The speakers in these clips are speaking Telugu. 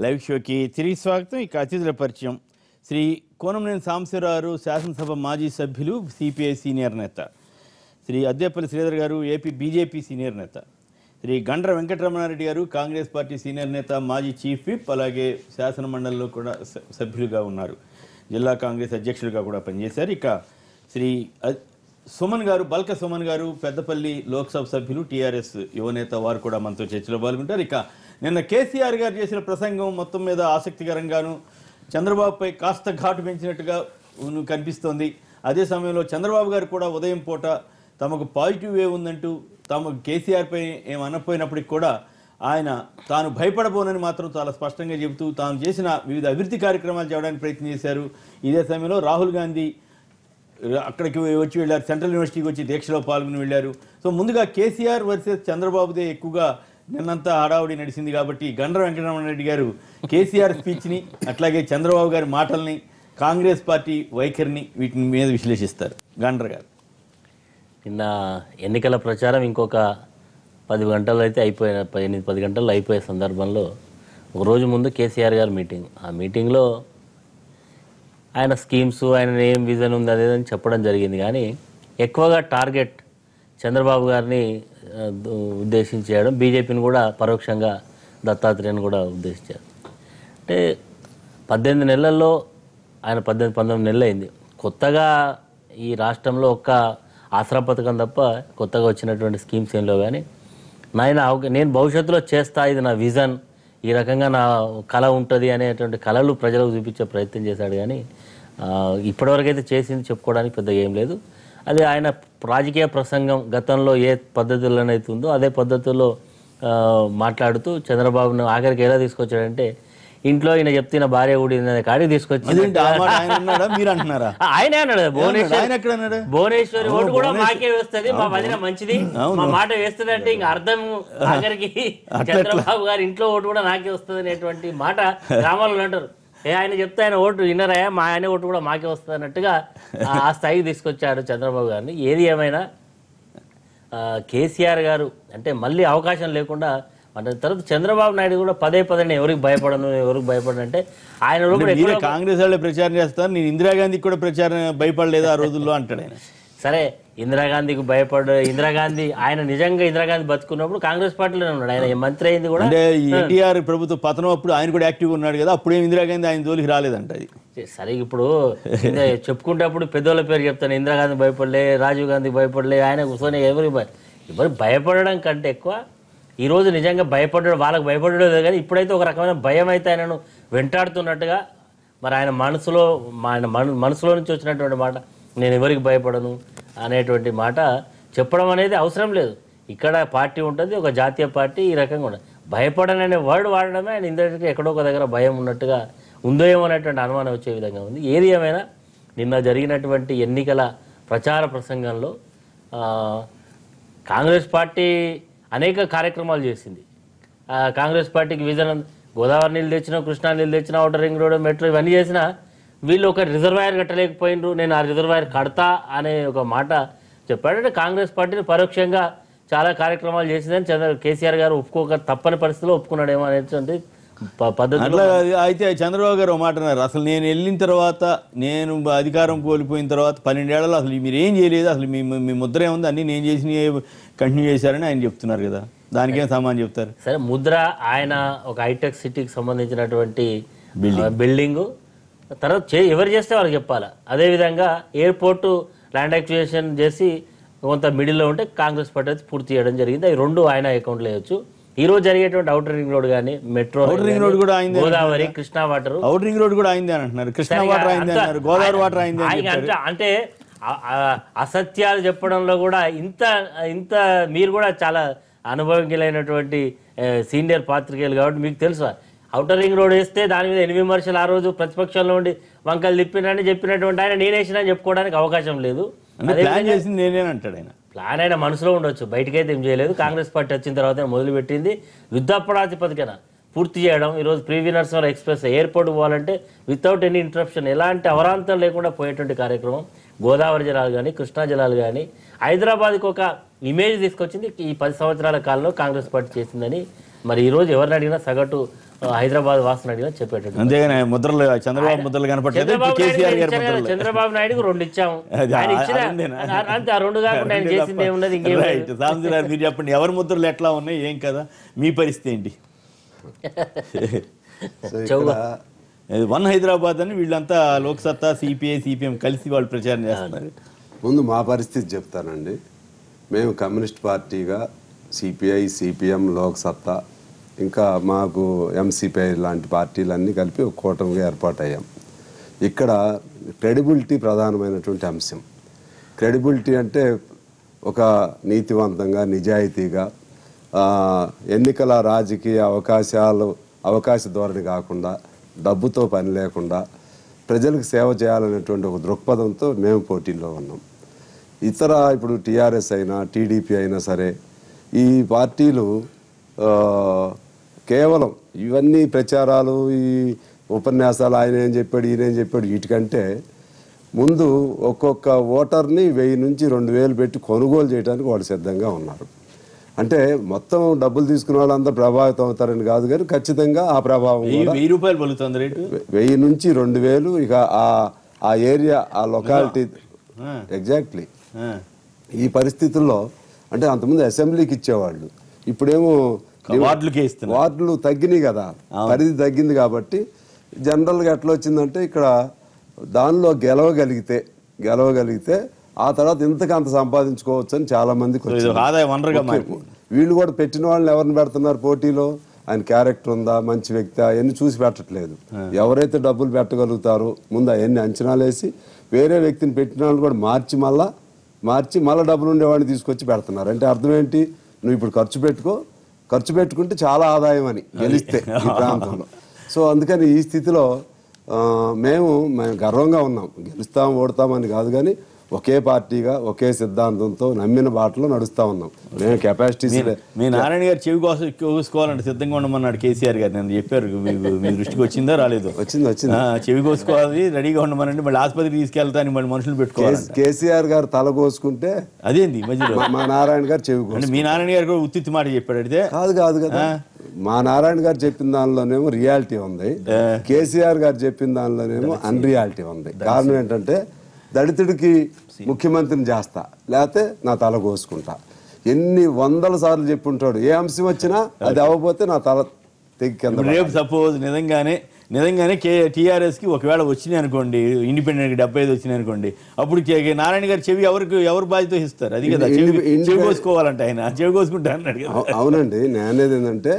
లైవ్ షోకి తిరిగి స్వాగతం. ఇక అతిథుల పరిచయం. శ్రీ కోనంనేని సాంబశివరావు శాసనసభ మాజీ సభ్యులు, సిపిఐ సీనియర్ నేత. శ్రీ అద్దేపల్లి శ్రీధర్ గారు ఏపీ బీజేపీ సీనియర్ నేత. శ్రీ గండ్ర వెంకటరమణారెడ్డి గారు కాంగ్రెస్ పార్టీ సీనియర్ నేత, మాజీ చీఫ్ విప్, అలాగే శాసన మండలిలో కూడా సభ్యులుగా ఉన్నారు. జిల్లా కాంగ్రెస్ అధ్యక్షులుగా కూడా పనిచేశారు. ఇక శ్రీ సుమన్ గారు, బల్క సుమన్ గారు, పెద్దపల్లి లోక్సభ సభ్యులు, టీఆర్ఎస్ యువనేత, వారు కూడా మనతో చర్చలో పాల్గొంటారు. ఇక నిన్న కేసీఆర్ గారు చేసిన ప్రసంగం మొత్తం మీద ఆసక్తికరంగాను, చంద్రబాబుపై కాస్త ఘాటు పెంచినట్టుగా కనిపిస్తోంది. అదే సమయంలో చంద్రబాబు గారు కూడా ఉదయం పూట తమకు పాజిటివ్ వే ఉందంటూ తమకు కేసీఆర్పై ఏమనపోయినప్పటికి కూడా ఆయన తాను భయపడబోనని మాత్రం చాలా స్పష్టంగా చెబుతూ తాను చేసిన వివిధ అభివృద్ధి కార్యక్రమాలు చేయడానికి ప్రయత్నం చేశారు. ఇదే సమయంలో రాహుల్ గాంధీ అక్కడికి వచ్చి వెళ్ళారు, సెంట్రల్ యూనివర్సిటీకి వచ్చి దీక్షలో పాల్గొని వెళ్ళారు. సో ముందుగా కేసీఆర్ వర్సెస్ చంద్రబాబుదే ఎక్కువగా నిన్నంతా హడావుడి నడిచింది. కాబట్టి గండ్ర వెంకటరమణారెడ్డి గారు కేసీఆర్ స్పీచ్ని, అట్లాగే చంద్రబాబు గారి మాటల్ని, కాంగ్రెస్ పార్టీ వైఖరిని, వీటి మీద విశ్లేషిస్తారు. గండ్ర గారు, నిన్న ఎన్నికల ప్రచారం ఇంకొక 10 గంటలు అయితే 8-10 గంటల్లో అయిపోయే సందర్భంలో ఒక రోజు ముందు కేసీఆర్ గారు మీటింగ్. ఆ మీటింగ్లో ఆయన స్కీమ్స్, ఆయన ఏం విజన్ ఉంది అదేదని చెప్పడం జరిగింది. కానీ ఎక్కువగా టార్గెట్ చంద్రబాబు గారిని ఉద్దేశించి చేయడం, బీజేపీని కూడా పరోక్షంగా దత్తాత్రేయని కూడా ఉద్దేశించారు. అంటే 18 నెలల్లో ఆయన 19 నెలలు అయింది. కొత్తగా ఈ రాష్ట్రంలో ఒక్క ఆసరా పథకం తప్ప కొత్తగా వచ్చినటువంటి స్కీమ్స్ ఏంలో కానీ నేను భవిష్యత్తులో చేస్తా, ఇది నా విజన్, ఈ రకంగా నా కళ ఉంటుంది అనేటువంటి కళలు ప్రజలకు చూపించే ప్రయత్నం చేశాడు. కానీ ఇప్పటివరకైతే చేసింది చెప్పుకోవడానికి పెద్దగా ఏం లేదు. అది ఆయన రాజకీయ ప్రసంగం గతంలో ఏ పద్ధతుల్లోనైతే ఉందో అదే పద్ధతుల్లో మాట్లాడుతూ చంద్రబాబును ఆఖరికి ఎలా తీసుకొచ్చాడంటే, ఇంట్లో ఈయన చెప్తున్న భార్య ఊడింది కాడికి తీసుకొచ్చి ఆయనే అన్నాడు, భువనేశ్వరి ఓటు కూడా మాకే వేస్తుంది, మా వదిన మంచిది, మా మాట వేస్తుంది అంటే ఇంక అర్థం ఆఖరికి చంద్రబాబు గారి ఇంట్లో ఓటు కూడా నాకే వస్తుంది అనేటువంటి మాట గ్రామాల్లో అంటారు. ఆయన చెప్తే ఆయన ఓటు విన్నరాయా, మా ఆయన ఓటు కూడా మాకే వస్తుంది అన్నట్టుగా ఆ స్థాయికి తీసుకొచ్చాడు చంద్రబాబు గారిని. ఏది ఏమైనా కేసీఆర్ గారు అంటే మళ్ళీ అవకాశం లేకుండా అంటే తర్వాత చంద్రబాబు నాయుడు కూడా పదే ఎవరికి భయపడను అంటే ఆయన కాంగ్రెస్ వాళ్ళే ప్రచారం చేస్తారు, నేను ఇందిరాగాంధీకి కూడా ప్రచారం భయపడలేదు ఆ రోజుల్లో అంటాడు ఆయన. సరే, ఇందిరాగాంధీకి ఇందిరాగాంధీ ఆయన నిజంగా ఇందిరాగాంధీ బతుకున్నప్పుడు కాంగ్రెస్ పార్టీలోనే ఉన్నాడు. ఆయన మంత్రి అయింది కూడా. అంటే ఎన్టీఆర్ ప్రభుత్వ పతనం అప్పుడు ఆయన కూడా యాక్టివ్గా ఉన్నాడు కదా, అప్పుడేం ఇందిరాగాంధీ ఆయన జోలికి రాలేదంట. అది సరే, ఇప్పుడు చెప్పుకుంటేప్పుడు పెద్దోళ్ళ పేరు చెప్తాను, ఇందిరాగాంధీ భయపడలే, రాజీవ్ గాంధీ భయపడలే, ఆయన కూర్చొని ఎవరు భయపడడం కంటే ఎక్కువ ఈరోజు నిజంగా వాళ్ళకి భయపడలేదు. కానీ ఇప్పుడైతే ఒక రకమైన భయం అయితే ఆయనను వెంటాడుతున్నట్టుగా, మరి ఆయన మనసులో నుంచి వచ్చినటువంటి మాట, నేను ఎవరికి భయపడను అనేటువంటి మాట చెప్పడం అనేది అవసరం లేదు. ఇక్కడ పార్టీ ఉంటుంది, ఒక జాతీయ పార్టీ, ఈ రకంగా ఉండదు. భయపడననే వర్డ్ వాడడమే ఆయన ఇందరికీ ఎక్కడో ఒక దగ్గర భయం ఉన్నట్టుగా ఉందో ఏమో అనేటువంటి అనుమానం వచ్చే విధంగా ఉంది. ఏది ఏమైనా నిన్న జరిగినటువంటి ఎన్నికల ప్రచార ప్రసంగంలో కాంగ్రెస్ పార్టీ అనేక కార్యక్రమాలు చేసింది. కాంగ్రెస్ పార్టీకి విజన్, గోదావరి నీళ్ళు తెచ్చినా, కృష్ణా నీళ్ళు తెచ్చినా, ఔటర్ రింగ్ రోడ్, మెట్రో ఇవన్నీ చేసినా వీళ్ళు ఒక రిజర్వాయర్ కట్టలేకపోయినరు, నేను ఆ రిజర్వాయర్ కడతా అనే ఒక మాట చెప్పాడు. అంటే కాంగ్రెస్ పార్టీని పరోక్షంగా చాలా కార్యక్రమాలు చేసిందని కేసీఆర్ గారు తప్పని పరిస్థితిలో ఒప్పుకున్నాడేమో అనేటువంటి పద్ధతి. అయితే చంద్రబాబు గారు ఒక మాట అన్నారు, అసలు నేను వెళ్ళిన తర్వాత, నేను అధికారం కోల్పోయిన తర్వాత 12 ఏళ్లలో అసలు మీరు ఏం చేయలేదు, అసలు మీ ముద్ర ఏముంది, అన్నీ నేను చేసి కంటిన్యూ చేశారని ఆయన చెప్తున్నారు కదా, దానికేం సమానం చెప్తారు? సరే, ముద్ర ఆయన ఒక హైటెక్ సిటీకి సంబంధించినటువంటి బిల్డింగు తర్వాత ఎవరు చేస్తే వాళ్ళకి చెప్పాలి. అదేవిధంగా ఎయిర్పోర్టు ల్యాండ్ అక్విజిషన్ చేసి కొంత మిడిల్లో ఉంటే కాంగ్రెస్ పార్టీ అయితే పూర్తి చేయడం జరిగింది. అవి 2 ఆయన అకౌంట్లో వేయచ్చు. ఈ రోజు జరిగేటువంటి ఔటర్ రింగ్ రోడ్ కానీ, మెట్రో రింగ్ రోడ్ కూడా అయింది, Godavari Krishna water, outer ring road కూడా అయింది అని అంటున్నారు, కృష్ణా వాటర్ అయింది అన్నారు, గోదావరి వాటర్ అయింది అంటే అసత్యాలు చెప్పడంలో కూడా ఇంత మీరు కూడా చాలా అనుభవజ్ఞులైనటువంటి సీనియర్ పాత్రికేయులు కాబట్టి మీకు తెలుసు. ఔటర్ రింగ్ రోడ్ వేస్తే దాని మీద 8 విమర్శలు ఆ రోజు ప్రతిపక్షంలో ఉండి వంకలు తిప్పినని చెప్పినటువంటి ఆయన నేనేసినా చెప్పుకోవడానికి అవకాశం లేదు. ప్లాన్ చేసింది నేనేనంటాడు ఆయన. ప్లాన్ అయినా మనసులో ఉండొచ్చు, బయటకైతే ఏం చేయలేదు. కాంగ్రెస్ పార్టీ వచ్చిన తర్వాత మొదలుపెట్టింది యుద్ధ ప్రాతిపదికన పూర్తి చేయడం. ఈరోజు పివి నరసింహారావు ఎక్స్ప్రెస్ ఎయిర్పోర్ట్ పోవాలంటే వితౌట్ ఎనీ ఇంటరప్షన్, ఎలాంటి అవరాంతం లేకుండా పోయేటువంటి కార్యక్రమం. గోదావరి జలాలు కానీ, కృష్ణా జలాలు కానీ, హైదరాబాద్కి ఒక ఇమేజ్ తీసుకొచ్చింది ఈ 10 సంవత్సరాల కాలంలో కాంగ్రెస్ పార్టీ చేసిందని. మరి ఈరోజు ఎవరిని అడిగినా సగటు హైదరాబాద్ వాసన అడిగినా చెప్పేటట్టు. అంతేగాని ముద్రలు చంద్రబాబు ముద్రలు కనపడలేదు, కేసీఆర్ గారి ముద్రలు. చంద్రబాబు నాయుడుకు 2 ఇచ్చాము, ఆయన ఇచ్చిన అంతే. ఆ 2 కాకుండా ఆయన చేసింది ఏమున్నది? ఇంకేం రైట్. సాంబశివరావు మీరు చెప్పండి, ఎవరి ముద్రలు ఎట్లా ఉన్నాయి, ఏం కదా, మీ పరిస్థితి ఏంటి? వన్ హైదరాబాద్ అని వీళ్ళంతా లోక్సత్తా, సిపిఐ, సిపిఎం కలిసి వాళ్ళు ప్రచారం చేస్తున్నారు. ముందు మా పరిస్థితి చెప్తానండి. మేము కమ్యూనిస్ట్ పార్టీగా సిపిఐ, సిపిఎం, లోక్సత్తా, ఇంకా మాకు ఎంసిపిఐ లాంటి పార్టీలన్నీ కలిపి ఒక కూటమిగా ఏర్పాటయ్యాం. ఇక్కడ క్రెడిబిలిటీ ప్రధానమైనటువంటి అంశం. క్రెడిబిలిటీ అంటే ఒక నీతివంతంగా, నిజాయితీగా, ఎన్నికల రాజకీయ అవకాశ ధోరణి కాకుండా, డబ్బుతో పని లేకుండా ప్రజలకు సేవ చేయాలనేటువంటి ఒక దృక్పథంతో మేము పోటీల్లో ఉన్నాం. ఇప్పుడు టీఆర్ఎస్ అయినా టీడీపీ అయినా సరే, ఈ పార్టీలు కేవలం ఇవన్నీ ప్రచారాలు, ఈ ఉపన్యాసాలు, ఆయన ఏం చెప్పాడు, ఈయన ఏం చెప్పాడు, వీటికంటే ముందు ఒక్కొక్క ఓటర్ని 1000 నుంచి 2000 పెట్టి కొనుగోలు చేయడానికి వాళ్ళు సిద్ధంగా ఉన్నారు. అంటే మొత్తం డబ్బులు తీసుకున్న వాళ్ళంతా ప్రభావితం అవుతారని కాదు, కానీ ఖచ్చితంగా ఆ ప్రభావం 1000 రూపాయలు పలుకుతుంది రేటు. 1000 నుంచి 2000. ఇక ఆ ఏరియా, ఆ లొకాలిటీ ఎగ్జాక్ట్లీ. ఈ పరిస్థితుల్లో అంటే అంతకుముందు అసెంబ్లీకి ఇచ్చేవాళ్ళు, ఇప్పుడేమో వార్డులు తగ్గినాయి కదా, పరిధి తగ్గింది. కాబట్టి జనరల్గా ఎట్లా వచ్చిందంటే ఇక్కడ దానిలో గెలవగలిగితే ఆ తర్వాత ఇంతకంత సంపాదించుకోవచ్చు అని చాలా మందికి వీళ్ళు కూడా పెట్టిన వాళ్ళని ఎవరిని పెడుతున్నారు పోటీలో? ఆయన క్యారెక్టర్ ఉందా, మంచి వ్యక్తి, అవన్నీ చూసి పెట్టట్లేదు. ఎవరైతే డబ్బులు పెట్టగలుగుతారో ముందు అవన్నీ అంచనాలు వేసి వేరే వ్యక్తిని పెట్టిన వాళ్ళు కూడా మార్చి మళ్ళీ డబ్బులు ఉండేవాడిని తీసుకొచ్చి పెడుతున్నారు. అంటే అర్థం ఏంటి? నువ్వు ఇప్పుడు ఖర్చు పెట్టుకుంటే చాలా ఆదాయం అని గెలిస్తే ఈ ప్రాంతంలో. సో అందుకని ఈ స్థితిలో మేము గర్వంగా ఉన్నాం. గెలుస్తాం ఓడతామని కాదు, కానీ ఒకే పార్టీగా ఒకే సిద్ధాంతంతో నమ్మిన బాటలో నడుస్తా ఉన్నాం. మేము కెపాసిటీ. మీ నారాయణ గారు చెవి కోసుకోవాలంటే సిద్ధంగా ఉండమన్నాడు కేసీఆర్ గారు, నేను చెప్పారు. మీ దృష్టికి వచ్చిందా రాలేదు? వచ్చింది. చెవి కోసుకోవాలి, రెడీగా ఉండమనండి. మళ్ళీ ఆసుపత్రికి తీసుకెళ్తాను, మళ్ళీ మనుషులు పెట్టుకోవాలి. కేసీఆర్ గారు తల కోసుకుంటే అదేంది మధ్యలో మా నారాయణ గారు చెవి. మీ నారాయణ గారు కూడా ఉత్తి మాట చెప్పాడు. అడితే కాదు కదా, మా నారాయణ గారు చెప్పిన దానిలోనేమో రియాలిటీ ఉంది, కేసీఆర్ గారు చెప్పిన దానిలోనేమో అన్రియాలిటీ ఉంది. కారణం ఏంటంటే దళితుడికి ముఖ్యమంత్రిని చేస్తా, లేకపోతే నా తల కోసుకుంటా. ఎన్ని 100 సార్లు చెప్పుంటాడు. ఏ అంశం వచ్చినా అది అవ్వకపోతే నా తల తెగి. రేపు సపోజ్ నిజంగానే టీఆర్ఎస్కి ఒకవేళ వచ్చినాయి అనుకోండి, ఇండిపెండెంట్కి 75 వచ్చినాయి అనుకోండి, అప్పుడు నారాయణ గారు చెవి ఎవరు బాధ్యత వహిస్తారు? అది కదా, చెవి కోసుకోవాలంటే ఆయన చెవి కోసుకుంటా అన్నాడు కదా. అవునండి, నేనేది ఏంటంటే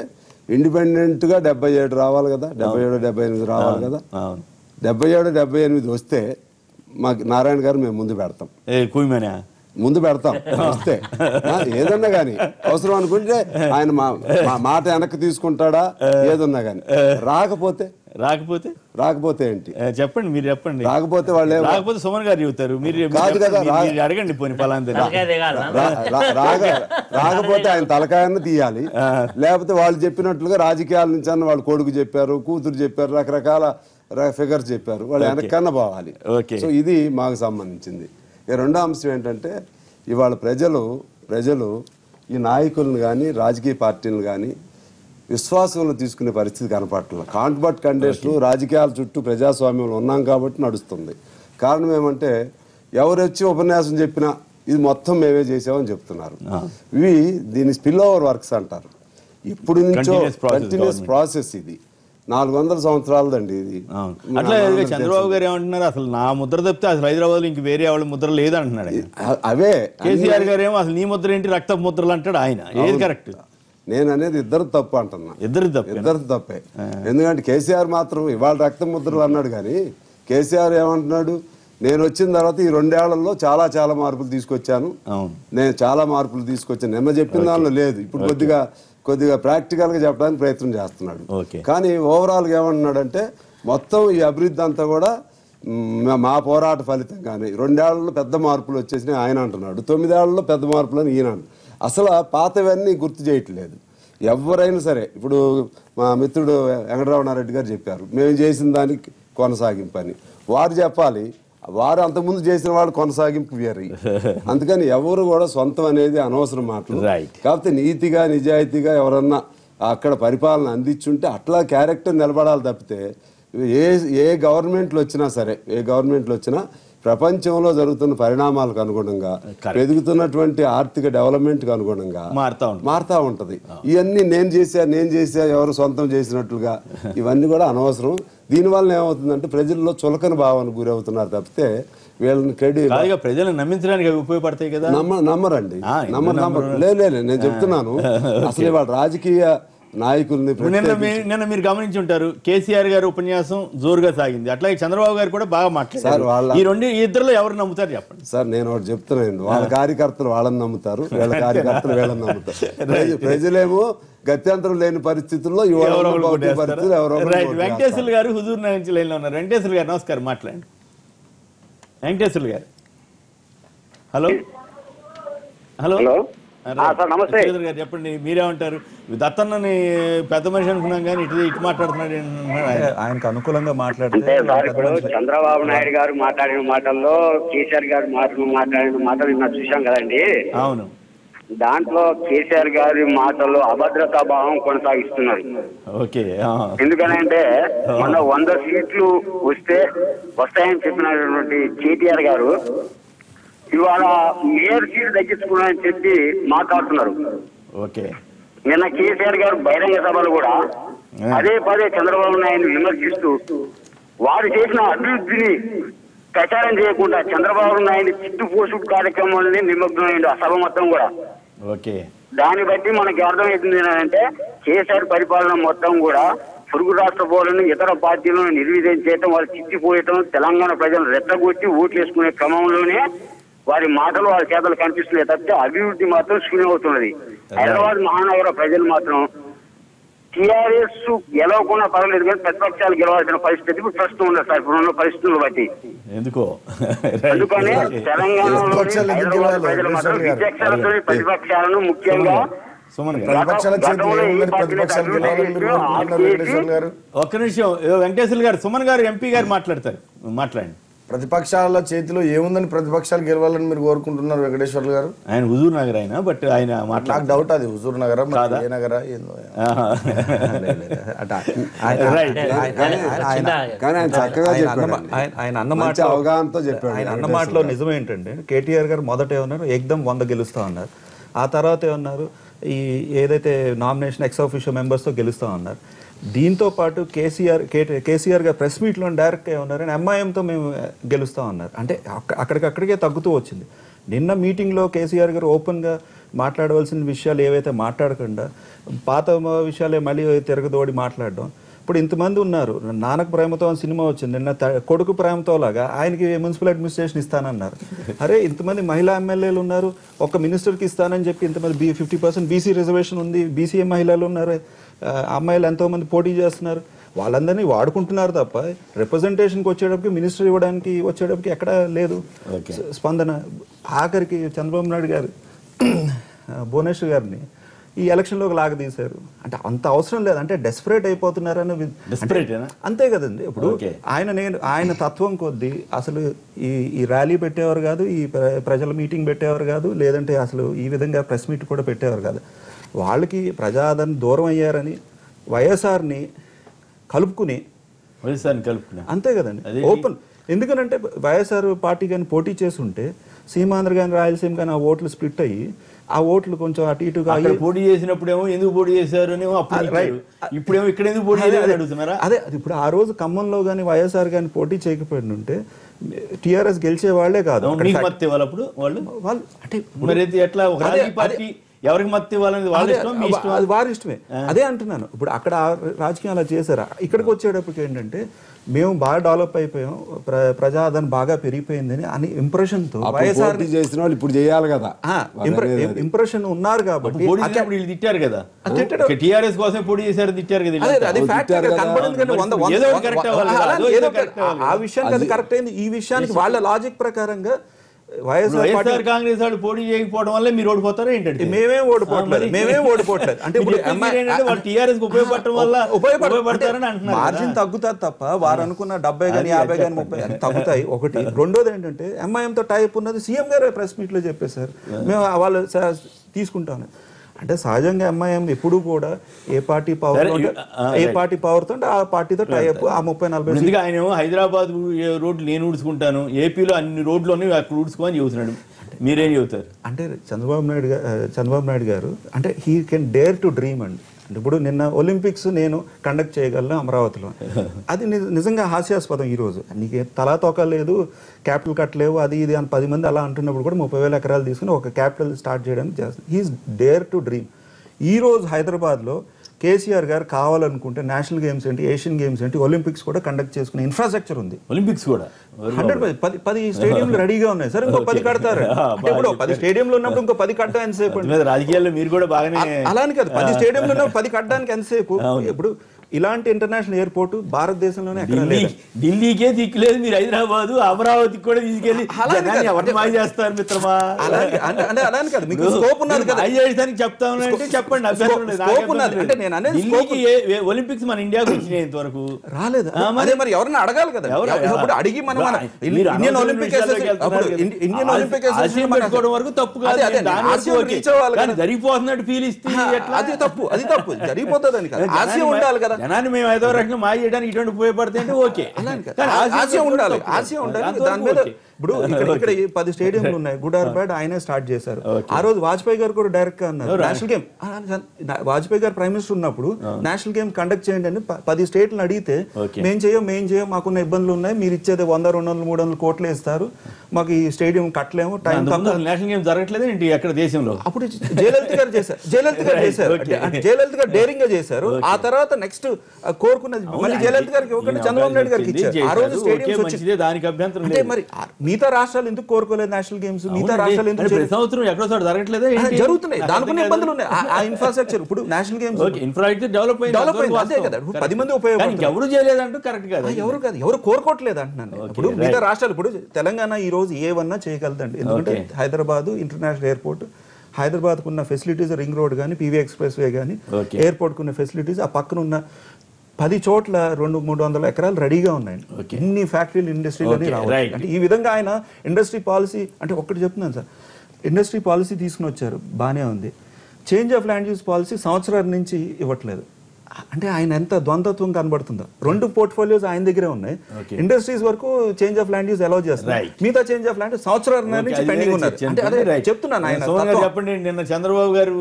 ఇండిపెండెంట్గా 77 రావాలి కదా, 77, 78 రావాలి కదా. 77, 78 వస్తే మాకు నారాయణ గారు మేము ముందు పెడతాం. ముందు పెడతాం వస్తే ఏదన్నా కానీ అవసరం అనుకుంటే ఆయన మాట వెనక్కి తీసుకుంటాడా ఏదన్నా కానీ. రాకపోతే ఏంటి చెప్పండి, మీరు చెప్పండి. రాకపోతే వాళ్ళు సుమన్ గారు చెబుతారు, మీరు కాదు కదా, అడగండి. పోనీ పలాంటి రాకపోతే ఆయన తలకాయన్న తీయాలి. లేకపోతే వాళ్ళు చెప్పినట్లుగా రాజకీయాల నుంచి అన్న వాళ్ళు కొడుకు చెప్పారు, కూతురు చెప్పారు, రకరకాల ఫిగర్స్ చెప్పారు, వాళ్ళు వెనక్కన్నా పోవాలి. సో ఇది మాకు సంబంధించింది. రెండో అంశం ఏంటంటే ఇవాళ ప్రజలు ఈ నాయకులను కానీ రాజకీయ పార్టీలను కానీ విశ్వాసంలో తీసుకునే పరిస్థితి కనపడట్లేదు. కాంట్బట్ కండిషన్ రాజకీయాల చుట్టూ ప్రజాస్వామ్యంలో ఉన్నాం కాబట్టి నడుస్తుంది. కారణం ఏమంటే ఎవరు వచ్చి ఉపన్యాసం చెప్పినా ఇది మొత్తం మేమే చేసామని చెప్తున్నారు. దీని స్పిల్ ఓవర్ వర్క్స్ అంటారు. ఇప్పుడు నుంచో కంటిన్యూస్ ప్రాసెస్. ఇది 400 సంవత్సరాలదండి ఇది. అట్లా చంద్రబాబు గారు ఏమంటున్నారు, అసలు నా ముద్ర తప్పితే అసలు హైదరాబాద్ లో ఇంక వేరే వాళ్ళ ముద్ర లేదంటున్నాడు. అవే కేసీఆర్ గారు ఏమో అసలు నీ ముద్ర ఏంటి, రక్త ముద్రలు అంటాడు ఆయన. ఏది కరెక్ట్? నేను అనేది ఇద్దరు తప్పు అంటున్నా. ఇద్దరు తప్పే. ఎందుకంటే కేసీఆర్ మాత్రం ఇవాళ రక్త ముద్రలు అన్నాడు, కానీ కేసీఆర్ ఏమంటున్నాడు, నేను వచ్చిన తర్వాత ఈ 2 ఏళ్లలో చాలా మార్పులు తీసుకొచ్చాను, నేను చాలా మార్పులు తీసుకొచ్చాను. నిన్న చెప్పిన దానిలో లేదు. ఇప్పుడు కొద్దిగా ప్రాక్టికల్గా చెప్పడానికి ప్రయత్నం చేస్తున్నాడు. కానీ ఓవరాల్గా ఏమంటున్నాడంటే మొత్తం ఈ అభివృద్ధి అంతా కూడా మా పోరాట ఫలితంగానే 2 ఏళ్లలో పెద్ద మార్పులు వచ్చేసినాయి ఆయన అంటున్నాడు. 9 ఏళ్లలో పెద్ద మార్పులు అని ఈయన. అసలు పాతవన్నీ గుర్తు చేయట్లేదు ఎవరైనా సరే. ఇప్పుడు మా మిత్రుడు వెంకటరమణారెడ్డి గారు చెప్పారు, మేము చేసిన దానికి కొనసాగింపని. వారు చెప్పాలి, వారు అంతకుముందు చేసిన వాళ్ళు కొనసాగింపు వేరు. అందుకని ఎవరు కూడా సొంతం అనేది అనవసరం మాటలు. కాకపోతే నీతిగా నిజాయితీగా ఎవరన్నా అక్కడ పరిపాలన అందించుంటే అట్లా క్యారెక్టర్ నిలబడాలి తప్పితే ఏ గవర్నమెంట్లు వచ్చినా సరే, ఏ గవర్నమెంట్లు వచ్చినా ప్రపంచంలో జరుగుతున్న పరిణామాలకు అనుగుణంగా, పెరుగుతున్నటువంటి ఆర్థిక డెవలప్మెంట్కి అనుగుణంగా మారుతా ఉంటది. ఇవన్నీ నేను చేసా ఎవరు సొంతం చేసినట్లుగా ఇవన్నీ కూడా అనవసరం. దీనివల్ల ఏమవుతుందంటే ప్రజల్లో చులకన భావానికి గురవుతున్నారు తప్పితే వీళ్ళని ప్రజలను నమ్మించడానికి ఉపయోగపడతాయి కదా. నమ్మరండి, లేదు నేను చెప్తున్నాను. అసలు ఇవాళ రాజకీయ నాయకుల్ని నిన్న మీరు గమనించి ఉంటారు, కేసీఆర్ గారు ఉపన్యాసం జోరుగా సాగింది, అట్లాగే చంద్రబాబు గారు కూడా బాగా మాట్లాడారు. ఈ ఇద్దరులో ఎవరు నమ్ముతారు చెప్పండి సార్. నేను ఒకటి చెప్తున్నాను, వాళ్ళ కార్యకర్తలు వాళ్ళని నమ్ముతారు, వీళ్ళ కార్యకర్తలు వీళ్ళని నమ్ముతారు. ప్రజలేమో గత్యంతరం లేని పరిస్థితుల్లో వెంకటేశ్వర్లు గారు హుజూర్ నగర్ నుంచి లైన్లో ఉన్నారు. వెంకటేశ్వర్లు గారు నమస్కారం, మాట్లాడండి. వెంకటేశ్వర్లు గారు హలో. గారు చెప్పండి, మీరేమంటారు? దత్తన్నని పెద్ద మనిషి అనుకున్నాం కానీ ఇటు మాట్లాడుతున్నాడు, ఆయనకు అనుకూలంగా మాట్లాడితే. చంద్రబాబు నాయుడు గారు మాట్లాడిన మాటల్లో కేసీఆర్ గారు మాట్లాడిన మాటలు నిన్న చూశాం కదండి. అవును, దాంట్లో కేసీఆర్ గారి మాటల్లో అభద్రతా భావం కొనసాగిస్తున్నారు. ఓకే, ఎందుకనంటే మొన్న 100 సీట్లు వస్తాయని చెప్పినటువంటి కేటీఆర్ గారు ఇవాళ మేయర్ సీటు తగ్గించుకున్నారని చెప్పి మాట్లాడుతున్నారు. ఓకే, నిన్న కేసీఆర్ గారు బహిరంగ సభలు కూడా అదే పదే చంద్రబాబు నాయుడు విమర్శిస్తూ వారు చేసిన అభివృద్ధిని ప్రచారం చేయకుండా చంద్రబాబు నాయుడు చిట్టుపోసుడు కార్యక్రమాలని నిమగ్నమైంది ఆ సభ మొత్తం కూడా. ఓకే, దాన్ని బట్టి మనకి అర్థమవుతుంది ఏంటంటే కేసీఆర్ పరిపాలన మొత్తం కూడా పొరుగు రాష్ట్ర పోలను ఇతర పార్టీలను నిర్వీర్యం చేయటం, వాళ్ళు చిట్టిపోయటం, తెలంగాణ ప్రజలు రెచ్చగొట్టి ఓట్లు వేసుకునే క్రమంలోనే వారి మాటలు వారి చేతలు కనిపిస్తున్నాయి తప్పితే అభివృద్ధి మాత్రం శూన్యమవుతున్నది. హైదరాబాద్ మహానగర ప్రజలు మాత్రం టీఆర్ఎస్ గెలవకుండా పర్వాలేదు కానీ ప్రతిపక్షాలు గెలవాల్సిన పరిస్థితి ప్రస్తుతం ఉంది సార్, ఇప్పుడున్న పరిస్థితులు బట్టి. అందుకని తెలంగాణలో హైదరాబాద్ ప్రజలు మాత్రం విచక్షణతో ప్రతిపక్షాలను ముఖ్యంగా ఒక్క నిమిషం వెంకటేశ్వర గారు, సుమన్ గారు ఎంపీ గారు మాట్లాడతారు, మాట్లాడండి. ప్రతిపక్షాల చేతిలో ఏముందని ప్రతిపక్షాలు గెలవాలని మీరు కోరుకుంటున్నారు వెంకటేశ్వర్లు గారు? ఆయన హుజూర్ నగర్ అయినా, బట్ ఆయన నాకు డౌట్ అది హుజూర్ నగరా ఏ నగరా ఏందో. ఆయన అన్న మాటలో నిజం ఏంటంటే కేటీఆర్ గారు మొదట ఏమన్నారు, ఏకదం 100 గెలుస్తా ఉన్నారు. ఆ తర్వాత ఏమన్నారు, ఈ ఏదైతే నామినేషన్ ఎక్స్ ఆఫీషియో మెంబర్స్తో గెలుస్తా ఉన్నారు. దీంతో పాటు కేసీఆర్ గారు ప్రెస్ మీట్లో డైరెక్ట్గా ఏమన్నారని ఎంఐఎంతో మేము గెలుస్తా ఉన్నారు. అంటే అక్కడికక్కడికే తగ్గుతూ వచ్చింది. నిన్న మీటింగ్లో కేసీఆర్ గారు ఓపెన్గా మాట్లాడవలసిన విషయాలు ఏవైతే మాట్లాడకుండా పాత విషయాలే మళ్ళీ తిరగదోడి మాట్లాడడం. ఇప్పుడు ఇంతమంది ఉన్నారు, నాన్నకు ప్రేమతో అని సినిమా వచ్చింది, నిన్న కొడుకు ప్రేమతో లాగా ఆయనకి మున్సిపల్ అడ్మినిస్ట్రేషన్ ఇస్తానన్నారు. అరే ఇంతమంది మహిళా ఎమ్మెల్యేలు ఉన్నారు, ఒక మినిస్టర్కి ఇస్తానని చెప్పి ఇంతమంది 50% బీసీ రిజర్వేషన్ ఉంది, బీసీఏ మహిళలు ఉన్నారు, అమ్మాయిలు ఎంతోమంది పోటీ చేస్తున్నారు, వాళ్ళందరినీ వాడుకుంటున్నారు తప్ప రిప్రజెంటేషన్కి వచ్చేటప్పటికి మినిస్టర్ ఇవ్వడానికి వచ్చేటప్పటికి ఎక్కడ లేదు స్పందన. ఆఖరికి చంద్రబాబు నాయుడు గారు భువనేశ్వర్ గారిని ఈ ఎలక్షన్లోకి లాగదీశారు. అంటే అంత అవసరం లేదు, అంటే డెస్పరేట్ అయిపోతున్నారని అంతే కదండి. ఇప్పుడు ఆయన తత్వం కొద్దీ అసలు ఈ ర్యాలీ పెట్టేవారు కాదు, ఈ ప్రజల మీటింగ్ పెట్టేవారు కాదు, లేదంటే అసలు ఈ విధంగా ప్రెస్ మీట్ కూడా పెట్టేవారు కాదు. వాళ్ళకి ప్రజాదరణ దూరం అయ్యారని వైఎస్ఆర్ని కలుపుకుని అంతే కదండి ఓపెన్. ఎందుకనంటే వైఎస్ఆర్ పార్టీ కానీ పోటీ చేసి ఉంటే సీమాంధ్ర కానీ రాయలసీమ కానీ ఆ ఓట్లు స్ప్లిట్ అయ్యి ఆ ఓట్లు కొంచెం అటు ఇటుగా పోటీ చేసినప్పుడేమో ఎందుకు పోటీ చేశారు అని ఇప్పుడేమో ఇక్కడ ఎందుకు పోటీ అడుగుతున్నారా? అదే ఇప్పుడు ఆ రోజు ఖమ్మంలో కానీ వైఎస్ఆర్ కానీ పోటీ చేయకపోయిన ఉంటే టీఆర్ఎస్ గెలిచే వాళ్లే కాదు. వాళ్ళు అంటే ఎట్లా పార్టీ ఎవరికి మద్దతు ఇవ్వాలనేది అది వారి ఇష్టమే. అదే అంటున్నాను. ఇప్పుడు అక్కడ రాజకీయం అలా చేశారా, ఇక్కడికి వచ్చేటప్పటికి ఏంటంటే మేము బాగా డెవలప్ అయిపోయాం, ప్రజాదరణ బాగా పెరిగిపోయిందని అని ఇంప్రెషన్ తో వైఎస్ఆర్ చేసిన వాళ్ళు ఇప్పుడు చేయాలి కదా ఇంప్రెషన్ ఉన్నారు కాబట్టి తిట్టారు కదా, టీఆర్ఎస్ కోసం పోటీ చేశారు, తిట్టారు కదా. ఆ విషయానికి అది కరెక్ట్ అయింది. ఈ విషయానికి వాళ్ళ లాజిక్ ప్రకారంగా వైఎస్ఆర్ కాంగ్రెస్ వాళ్ళు పోటీ చేయకపోవడం వల్ల మీరు ఓడిపోతారా ఏంటంటే? మేమేం ఓడిపోవట్లేదు అంటే ఇప్పుడు టీఆర్ఎస్ ఉపయోగపడటం వల్ల ఉపయోగపడతారని అంటున్నారు. మార్జిన్ తగ్గుతారు తప్ప వారు అనుకున్న 70 కానీ 50 కానీ 30 తగ్గుతాయి. ఒకటి. రెండోది ఏంటంటే ఎంఐఎంతో టైప్ ఉన్నది సీఎం గారు ప్రెస్ మీట్ లో చెప్పేశారు, మేము వాళ్ళు తీసుకుంటాను. అంటే సహజంగా ఎంఐఎం ఎప్పుడు కూడా ఏ పార్టీ పవర్ తో ఆ పార్టీతో టైఅప్ ఆ 30-40 ఎందుకు ఆయన హైదరాబాద్ రోడ్లు నేను ఊడ్చుకుంటాను, ఏపీలో అన్ని రోడ్లు అక్కడ ఊడ్చుకోమని చెబుతున్నాడు, మీరేం చెబుతారు? అంటే చంద్రబాబు నాయుడు గారు అంటే he can dare to dream అండి. ఇప్పుడు నిన్న ఒలింపిక్స్ నేను కండక్ట్ చేయగలను అమరావతిలో, అది నిజంగా హాస్యాస్పదం. ఈరోజు నీకు తలా తోక లేదు, క్యాపిటల్ కట్టలేవు, అది ఇది అని 10 మంది అలా అంటున్నప్పుడు కూడా 30,000 ఎకరాలు తీసుకుని ఒక క్యాపిటల్ స్టార్ట్ చేయడానికి చేస్తారు. He's dare to dream. ఈరోజు హైదరాబాద్లో కేసీఆర్ గారు కావాలనుకుంటే నేషనల్ గేమ్స్ ఏంటి, ఏషియన్ గేమ్స్ ఏంటి, ఒలింపిక్స్ కూడా కండక్ట్ చేసుకునే ఇన్ఫ్రాస్ట్రక్చర్ ఉంది. ఒలింపిక్స్ కూడా 10 స్టేడియంలు రెడీగా ఉన్నాయి సార్, ఇంకో 10 కడతారు. అంటే ఇప్పుడు 10 స్టేడియంలు ఉన్నప్పుడు ఇంకో 10 కట్టడం ఎంతసేపు? రాజకీయాల్లో మీరు కూడా బాగానే అలానే కాదు, 10 స్టేడియంలు ఉన్నప్పుడు 10 కట్టడానికి ఎంతసేపు? ఇప్పుడు ఇలాంటి ఇంటర్నేషనల్ ఎయిర్పోర్ట్ భారతదేశంలోనే ఎక్కడ లేదు. ఢిల్లీకే దిక్కులేదు, మీరు హైదరాబాద్ అమరావతికి కూడా తీసుకెళ్లి చేస్తారు మిత్రమా. అంటే అలానే కాదు, మీకు స్కోప్ ఉన్నది కదా చెప్తామంటే చెప్పండి, అంటే నేను అనేది ఒలింపిక్స్ మన ఇండియాకి వచ్చినాయి ఇంతవరకు రాలేదు. మరి ఎవరైనా అడగాలి కదా, ఇప్పుడు అడిగి మనం ఇండియన్ ఒలింపిక్ పెట్టుకోవడం వరకు తప్పు కాదు, జరిగిపోతున్నట్టు ఫీల్ ఇస్తే అది తప్పు జరిగిపోతుంది అని కాదు. ఆశయం ఉండాలి కదా, జనాన్ని మేము ఏదో రకంగా మాయ చేయడానికి ఇటువంటి ఉపయోగపడితే ఓకే, ఆశయం ఉండాలి. దాని మీద ఇప్పుడు ఇక్కడ 10 స్టేడియంలు ఉన్నాయి, గుడ్ ఆర్ బ్యాడ్ ఆయనే స్టార్ట్ చేశారు. ఆ రోజు వాజ్పేయి గారు కూడా డైరెక్ట్ గా అన్నారు నేషనల్ గేమ్, వాజ్పేయి గారు ప్రైమ్ మినిస్టర్ ఉన్నప్పుడు నేషనల్ గేమ్ కండక్ట్ చేయండి అని 10 స్టేట్లను అడిగితే మేం చేయం మాకున్న ఇబ్బందులు ఉన్నాయి, మీరు ఇచ్చేది 100, 200, 300 కోట్లు ఇస్తారు, మాకు ఈ స్టేడియం కట్టలేము, టైం నేషనల్ గేమ్ జరగట్లేదు ఏంటి అక్కడ దేశంలో. అప్పుడు జయలలిత గారు చేశారు, జయలలిత గారు డేరింగ్ గా చేశారు. ఆ తర్వాత నెక్స్ట్ కోరుకున్నది మళ్ళీ జయలలిత గారికి ఇవ్వకుండా చంద్రబాబు నాయుడు గారికి ఇచ్చారు. ఆ రోజు స్టేడియం వచ్చింది, దానికి అభ్యంతరం అంటే మరి మిగతా రాష్ట్రాలు ఎందుకు కోరుకోలేదు నేషనల్ గేమ్స్? మిగతా రాష్ట్రాలు ఎందుకు సంవత్సరం ఎక్కడో చోట జరగట్లేదు, జరుగుతున్నాయి, దానికి ఇబ్బందులు ఉన్నాయి. ఆ ఇన్ఫ్రాస్ట్రక్చర్ ఇప్పుడు నేషనల్ గేమ్స్ ఇన్ఫ్రాస్ట్రక్చర్ డెవలప్ అయింది, అంతే కదా, 10 మంది ఉపయోగపడుతుంది. ఎవరు చేయలేదంటూ కరెక్ట్ కాదు, ఎవరు కోరుకోవట్లేదు అంటున్నాను. ఇప్పుడు మిగతా రాష్ట్రాలు, ఇప్పుడు తెలంగాణ ఈ రోజు ఏమన్నా చేయగలదండి, ఎందుకంటే హైదరాబాద్ ఇంటర్నేషనల్ ఎయిర్పోర్ట్, హైదరాబాద్ కున్న ఫెసిలిటీస్, రింగ్ రోడ్ కానీ, పీవీ ఎక్స్ప్రెస్ వే కానీ, ఎయిర్పోర్ట్ కున్న ఫెసిలిటీస్, ఆ పక్కన ఉన్న 10 చోట్ల 200-300 ఎకరాలు రెడీగా ఉన్నాయండి. ఇన్ని ఫ్యాక్టరీలు, ఇండస్ట్రీలు అన్ని రావాలి. అంటే ఈ విధంగా ఆయన ఇండస్ట్రీ పాలసీ, అంటే ఒక్కటి చెప్తున్నాను సార్, ఇండస్ట్రీ పాలసీ తీసుకుని వచ్చారు, బాగానే ఉంది. Change of land use policy సంవత్సరాల నుంచి ఇవ్వట్లేదు. అంటే ఆయన ఎంత ద్వంద్వత్వం కనబడుతుందో. 2 పోర్ట్ఫోలియోస్ ఆయన దగ్గరే ఉన్నాయి. ఇండస్ట్రీస్ వరకు change of land use allow చేస్తారు, మిగతా చేంజ్ ఆఫ్ ల్యాండ్ సంవత్సరాల నుంచి పెండింగ్ ఉన్నారు. అంటే అదే చెప్తున్నాను. ఆయన చెప్పండి, నిన్న చంద్రబాబు గారు